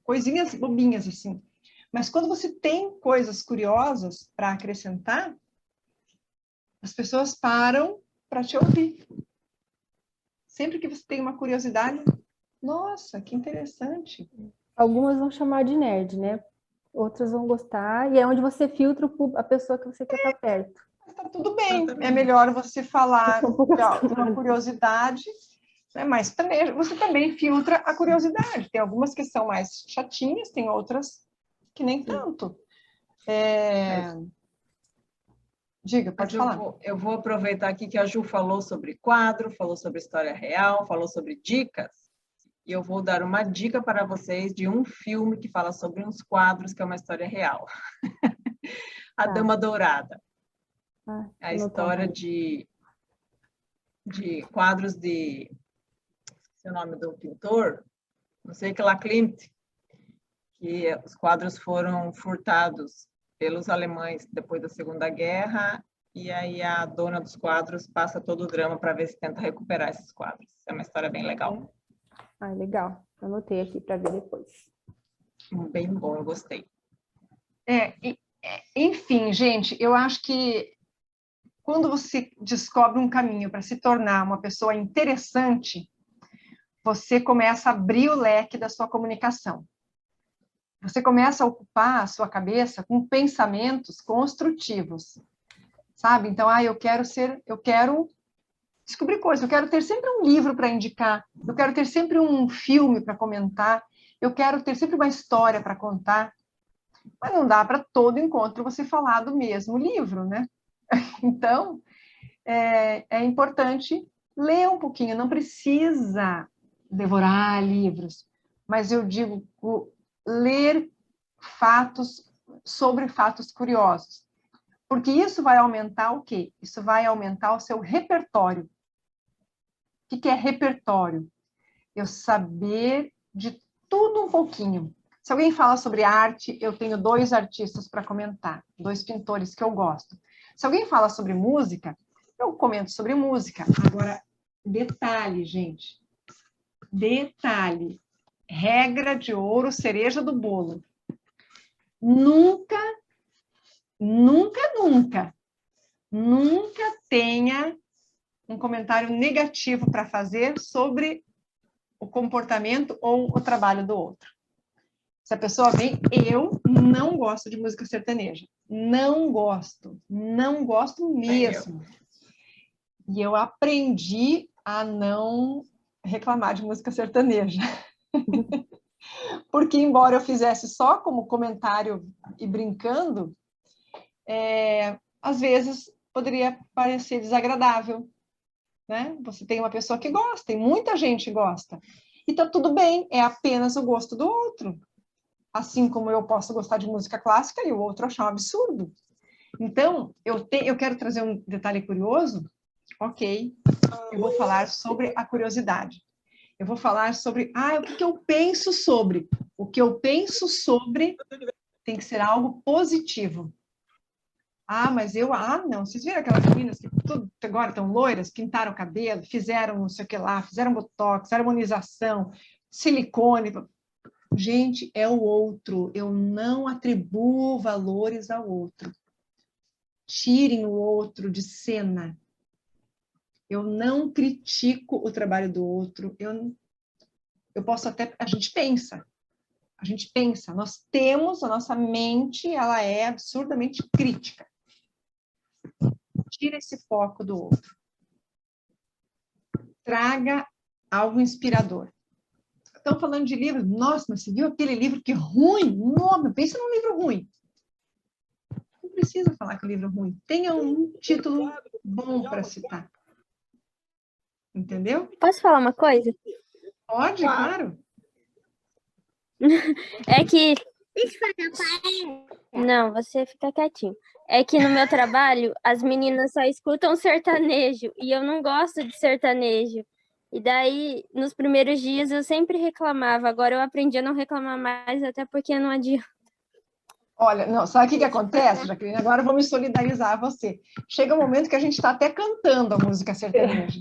coisinhas bobinhas assim. Mas quando você tem coisas curiosas para acrescentar, as pessoas param para te ouvir. Sempre que você tem uma curiosidade, nossa, que interessante. Algumas vão chamar de nerd, né? Outras vão gostar, e é onde você filtra a pessoa que você quer estar perto. Tá tudo bem, é melhor você falar de uma curiosidade, né? Mas também, você também filtra a curiosidade. Tem algumas que são mais chatinhas, tem outras que nem tanto. Diga, pode falar. Eu vou aproveitar aqui que a Ju falou sobre quadro, falou sobre história real, falou sobre dicas, e eu vou dar uma dica para vocês de um filme que fala sobre uns quadros, que é uma história real. A Dama Dourada. A história de quadros de... Esqueci o nome do pintor, não sei que lá, Klimt, que os quadros foram furtados pelos alemães depois da Segunda Guerra, e aí a dona dos quadros passa todo o drama para ver se tenta recuperar esses quadros. É uma história bem legal. Legal. Anotei aqui para ver depois. Bem bom, eu gostei. Enfim, gente, eu acho que quando você descobre um caminho para se tornar uma pessoa interessante, você começa a abrir o leque da sua comunicação. Você começa a ocupar a sua cabeça com pensamentos construtivos, sabe? Então, eu quero descobrir coisas, eu quero ter sempre um livro para indicar, eu quero ter sempre um filme para comentar, eu quero ter sempre uma história para contar, mas não dá para todo encontro você falar do mesmo livro, né? Então, é importante ler um pouquinho, não precisa devorar livros, mas eu digo ler fatos sobre fatos curiosos, porque isso vai aumentar o quê? Isso vai aumentar o seu repertório. O que é repertório? Eu saber de tudo um pouquinho. Se alguém fala sobre arte, eu tenho 2 artistas para comentar, 2 pintores que eu gosto. Se alguém fala sobre música, eu comento sobre música. Agora, detalhe, gente. Detalhe. Regra de ouro, cereja do bolo. Nunca tenha um comentário negativo para fazer sobre o comportamento ou o trabalho do outro. Se a pessoa vem, eu não gosto de música sertaneja. Não gosto mesmo. E eu aprendi a não reclamar de música sertaneja. Porque, embora eu fizesse só como comentário e brincando, às vezes poderia parecer desagradável, né? Você tem uma pessoa que gosta, tem muita gente que gosta. E tá tudo bem, é apenas o gosto do outro. Assim como eu posso gostar de música clássica e o outro achar um absurdo. Então, eu quero trazer um detalhe curioso. Ok, eu vou falar sobre a curiosidade. Eu vou falar sobre, o que eu penso sobre. O que eu penso sobre tem que ser algo positivo. Mas não, vocês viram aquelas meninas que tudo agora estão loiras, pintaram o cabelo, fizeram não sei o que lá, fizeram botox, harmonização, silicone. Gente, é o outro, eu não atribuo valores ao outro. Tirem o outro de cena. Eu não critico o trabalho do outro, eu posso até, a gente pensa, nós temos, a nossa mente, ela é absurdamente crítica. Tira esse foco do outro. Traga algo inspirador. Estão falando de livro, nossa, mas você viu aquele livro que é ruim? Não, pensa num livro ruim. Não precisa falar que o livro é ruim. Tenha um título bom para citar. Entendeu? Posso falar uma coisa? Pode, claro. É que... Não, você fica quietinho. É que no meu trabalho, as meninas só escutam sertanejo, e eu não gosto de sertanejo. E daí, nos primeiros dias, eu sempre reclamava. Agora eu aprendi a não reclamar mais, até porque não adianta. Olha, não, sabe o que acontece, Jaqueline? Agora eu vou me solidarizar a você. Chega um momento que a gente está até cantando a música sertaneja.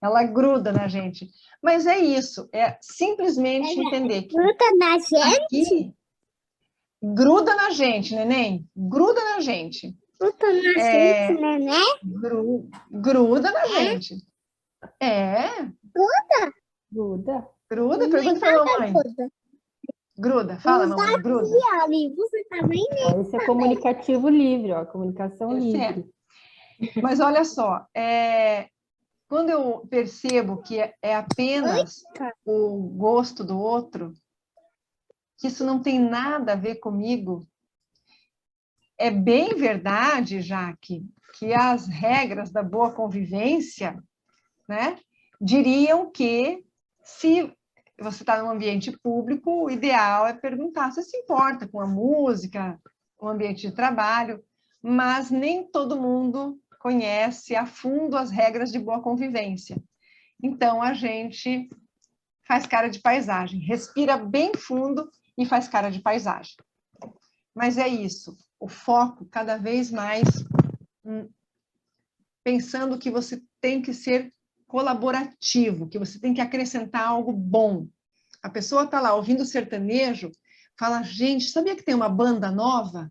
Ela gruda na gente. Mas é isso, é simplesmente entender que... Gruda na gente? Aqui, gruda na gente, neném. Gruda na gente. Gruda na gente, neném? Gruda na gente. Gruda. Gruda? Pergunta para a mamãe. Gruda, fala, mamãe, gruda. Você também, Esse é comunicativo livre, ó, comunicação livre. Mas olha só, quando eu percebo que é apenas o gosto do outro, que isso não tem nada a ver comigo, é bem verdade, Jaque, que as regras da boa convivência, né, diriam que se você está num ambiente público, o ideal é perguntar se se importa com a música, o ambiente de trabalho, mas nem todo mundo conhece a fundo as regras de boa convivência. Então, a gente faz cara de paisagem, respira bem fundo e faz cara de paisagem. Mas é isso, o foco cada vez mais pensando que você tem que ser colaborativo, que você tem que acrescentar algo bom. A pessoa está lá ouvindo sertanejo, fala, gente, sabia que tem uma banda nova?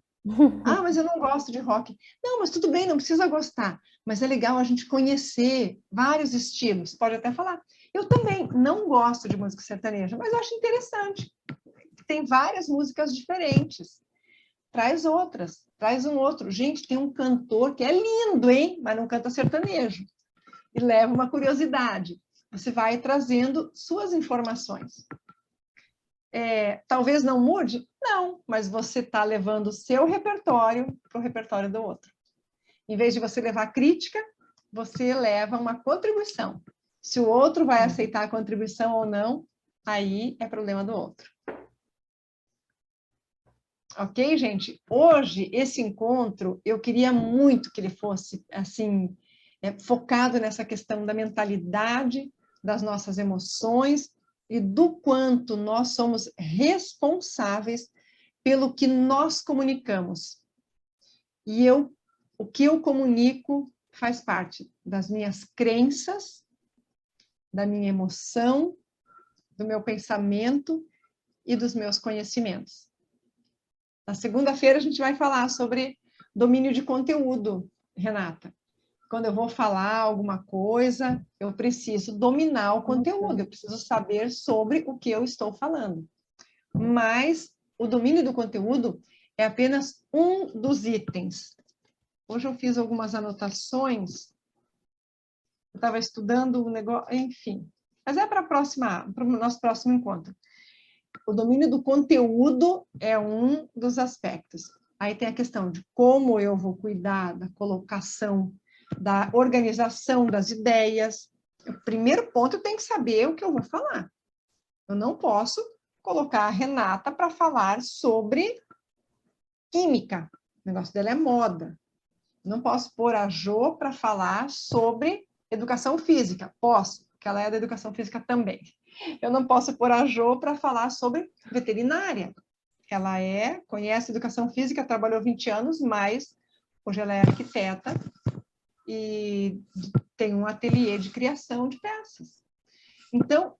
Mas eu não gosto de rock. Não, mas tudo bem, não precisa gostar. Mas é legal a gente conhecer vários estilos. Pode até falar. Eu também não gosto de música sertaneja, mas acho interessante. Tem várias músicas diferentes. Traz outras, traz um outro. Gente, tem um cantor que é lindo, hein? Mas não canta sertanejo. E leva uma curiosidade. Você vai trazendo suas informações. Talvez não mude? Não, mas você está levando o seu repertório para o repertório do outro. Em vez de você levar crítica, você leva uma contribuição. Se o outro vai aceitar a contribuição ou não, aí é problema do outro. Ok, gente? Hoje, esse encontro, eu queria muito que ele fosse, assim, focado nessa questão da mentalidade, das nossas emoções e do quanto nós somos responsáveis pelo que nós comunicamos. E o que eu comunico faz parte das minhas crenças, da minha emoção, do meu pensamento e dos meus conhecimentos. Na segunda-feira, a gente vai falar sobre domínio de conteúdo, Renata. Quando eu vou falar alguma coisa, eu preciso dominar o conteúdo, eu preciso saber sobre o que eu estou falando. Mas o domínio do conteúdo é apenas um dos itens. Hoje eu fiz algumas anotações, eu estava estudando o negócio, enfim. Mas é para o nosso próximo encontro. o domínio do conteúdo é um dos aspectos. Aí tem a questão de como eu vou cuidar da colocação, da organização das ideias. O primeiro ponto, eu tenho que saber o que eu vou falar. Eu não posso colocar a Renata para falar sobre química. O negócio dela é moda. Não posso pôr a Jo para falar sobre educação física. Posso, porque ela é da educação física também. Eu não posso pôr a Jo para falar sobre veterinária. Ela conhece educação física, trabalhou 20 anos, mas hoje ela é arquiteta e tem um ateliê de criação de peças. Então,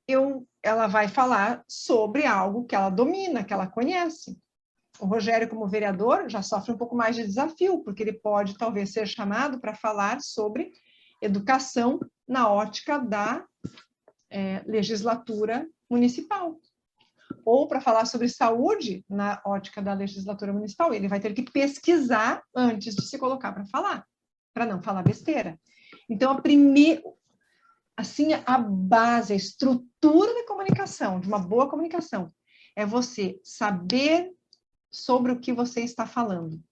ela vai falar sobre algo que ela domina, que ela conhece. O Rogério, como vereador, já sofre um pouco mais de desafio, porque ele pode, talvez, ser chamado para falar sobre educação na ótica da legislatura municipal. Ou para falar sobre saúde na ótica da legislatura municipal. Ele vai ter que pesquisar antes de se colocar para falar, para não falar besteira. Então, a base, a estrutura da comunicação, de uma boa comunicação, é você saber sobre o que você está falando.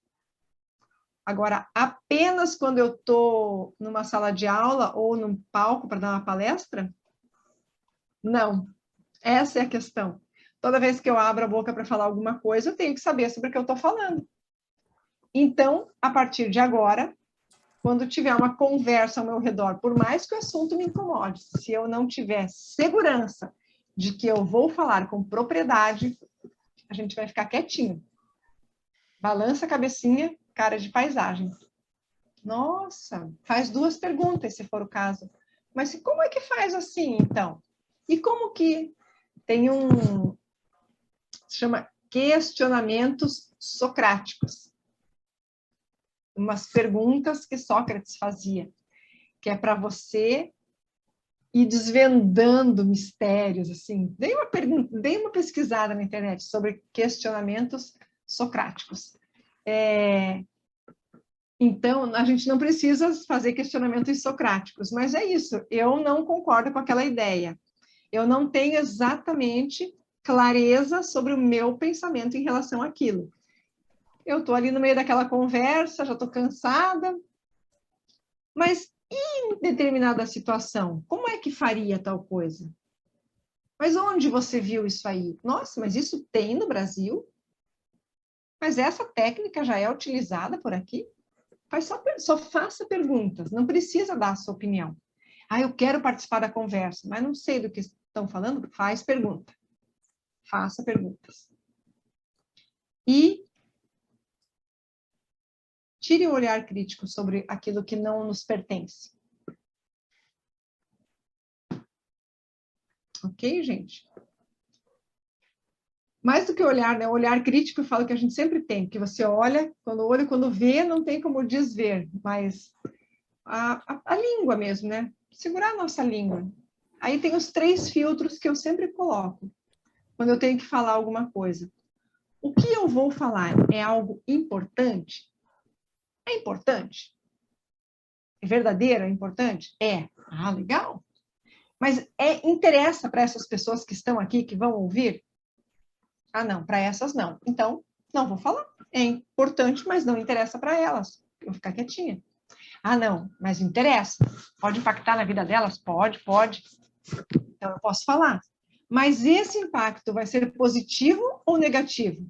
Agora, apenas quando eu estou numa sala de aula ou num palco para dar uma palestra? Não. Essa é a questão. Toda vez que eu abro a boca para falar alguma coisa, eu tenho que saber sobre o que eu estou falando. Então, a partir de agora, quando tiver uma conversa ao meu redor, por mais que o assunto me incomode, se eu não tiver segurança de que eu vou falar com propriedade, a gente vai ficar quietinho. Balança a cabecinha, cara de paisagem. Nossa, faz 2 perguntas, se for o caso. Mas como é que faz assim, então? E como que tem se chama questionamentos socráticos. Umas perguntas que Sócrates fazia, que é para você ir desvendando mistérios, assim. Dei uma pesquisada na internet sobre questionamentos socráticos. Então, a gente não precisa fazer questionamentos socráticos, mas é isso, eu não concordo com aquela ideia. Eu não tenho exatamente clareza sobre o meu pensamento em relação àquilo. Eu estou ali no meio daquela conversa, já estou cansada, mas em determinada situação, como é que faria tal coisa? Mas onde você viu isso aí? Nossa, mas isso tem no Brasil? Mas essa técnica já é utilizada por aqui? Só faça perguntas, não precisa dar a sua opinião. Eu quero participar da conversa, mas não sei do que estão falando, faz pergunta. Faça perguntas. E tire o olhar crítico sobre aquilo que não nos pertence. Ok, gente? Mais do que olhar, né? O olhar crítico eu falo que a gente sempre tem, que você olha, quando vê, não tem como desver, mas a língua mesmo, né? Segurar a nossa língua. Aí tem os 3 filtros que eu sempre coloco, quando eu tenho que falar alguma coisa. O que eu vou falar é algo importante? É importante? É verdadeiro? É importante? É. Legal. Mas interessa para essas pessoas que estão aqui, que vão ouvir? Não, para essas não. Então, não vou falar. É importante, mas não interessa para elas. Eu vou ficar quietinha. Não, mas interessa. Pode impactar na vida delas? Pode. Então, eu posso falar. Mas esse impacto vai ser positivo ou negativo?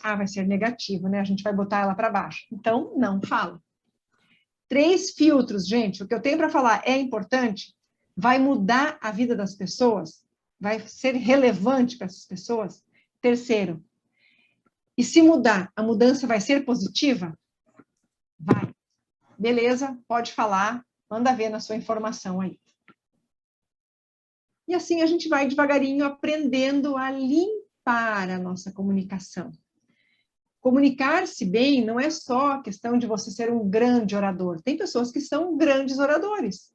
Vai ser negativo, né? A gente vai botar ela para baixo. Então, não fala. 3 filtros, gente. O que eu tenho para falar é importante? Vai mudar a vida das pessoas? Vai ser relevante para essas pessoas? Terceiro, e se mudar, a mudança vai ser positiva? Vai. Beleza, pode falar, manda ver na sua informação aí. E assim a gente vai devagarinho aprendendo a limpar a nossa comunicação. Comunicar-se bem não é só a questão de você ser um grande orador. Tem pessoas que são grandes oradores,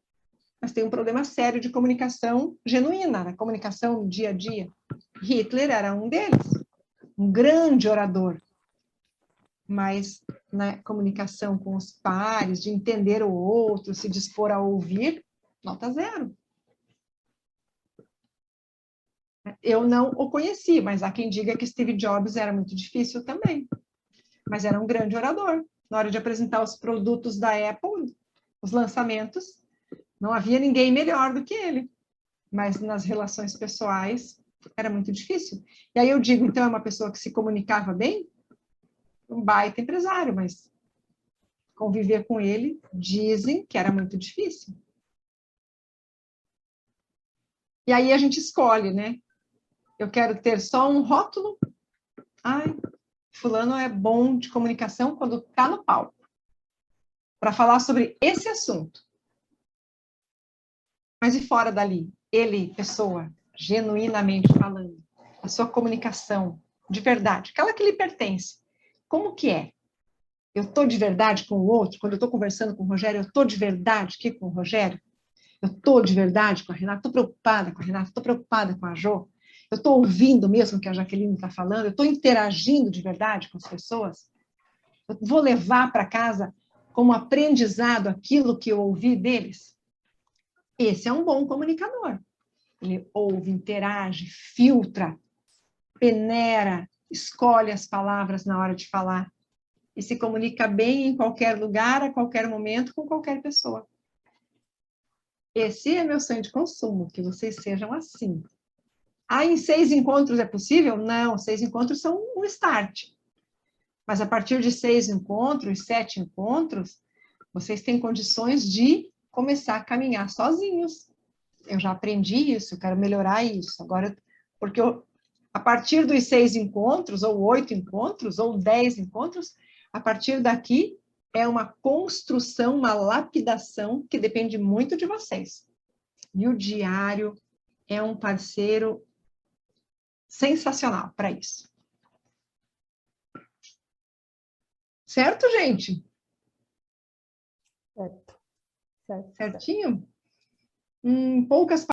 mas tem um problema sério de comunicação genuína, na comunicação no dia a dia. Hitler era um deles, um grande orador, mas na comunicação com os pares, de entender o outro, se dispor a ouvir, nota 0. eu não o conheci, mas há quem diga que Steve Jobs era muito difícil também. Mas era um grande orador. Na hora de apresentar os produtos da Apple, os lançamentos, não havia ninguém melhor do que ele. Mas nas relações pessoais, era muito difícil. E aí eu digo, então, é uma pessoa que se comunicava bem? Um baita empresário, mas conviver com ele, dizem que era muito difícil. E aí a gente escolhe, né? Eu quero ter só um rótulo. Ai, fulano é bom de comunicação quando está no palco, para falar sobre esse assunto. Mas e fora dali? Ele, pessoa, genuinamente falando, a sua comunicação, de verdade, aquela que lhe pertence. Como que é? Eu estou de verdade com o outro? Quando eu estou conversando com o Rogério, eu estou de verdade aqui com o Rogério? Eu estou de verdade com a Renata? Estou preocupada com a Renata? Estou preocupada com a Jo? Eu estou ouvindo mesmo o que a Jaqueline está falando? Eu estou interagindo de verdade com as pessoas? Eu vou levar para casa como aprendizado aquilo que eu ouvi deles? Esse é um bom comunicador. Ele ouve, interage, filtra, peneira, escolhe as palavras na hora de falar e se comunica bem em qualquer lugar, a qualquer momento, com qualquer pessoa. Esse é meu sonho de consumo, que vocês sejam assim. Ah, em 6 encontros é possível? Não, 6 encontros são um start. Mas a partir de 6 encontros, 7 encontros, vocês têm condições de começar a caminhar sozinhos. Eu já aprendi isso, eu quero melhorar isso. Agora, porque a partir dos 6 encontros, ou 8 encontros, ou 10 encontros, a partir daqui é uma construção, uma lapidação que depende muito de vocês. E o diário é um parceiro sensacional para isso. Certo, gente? Certo. Certinho? Poucas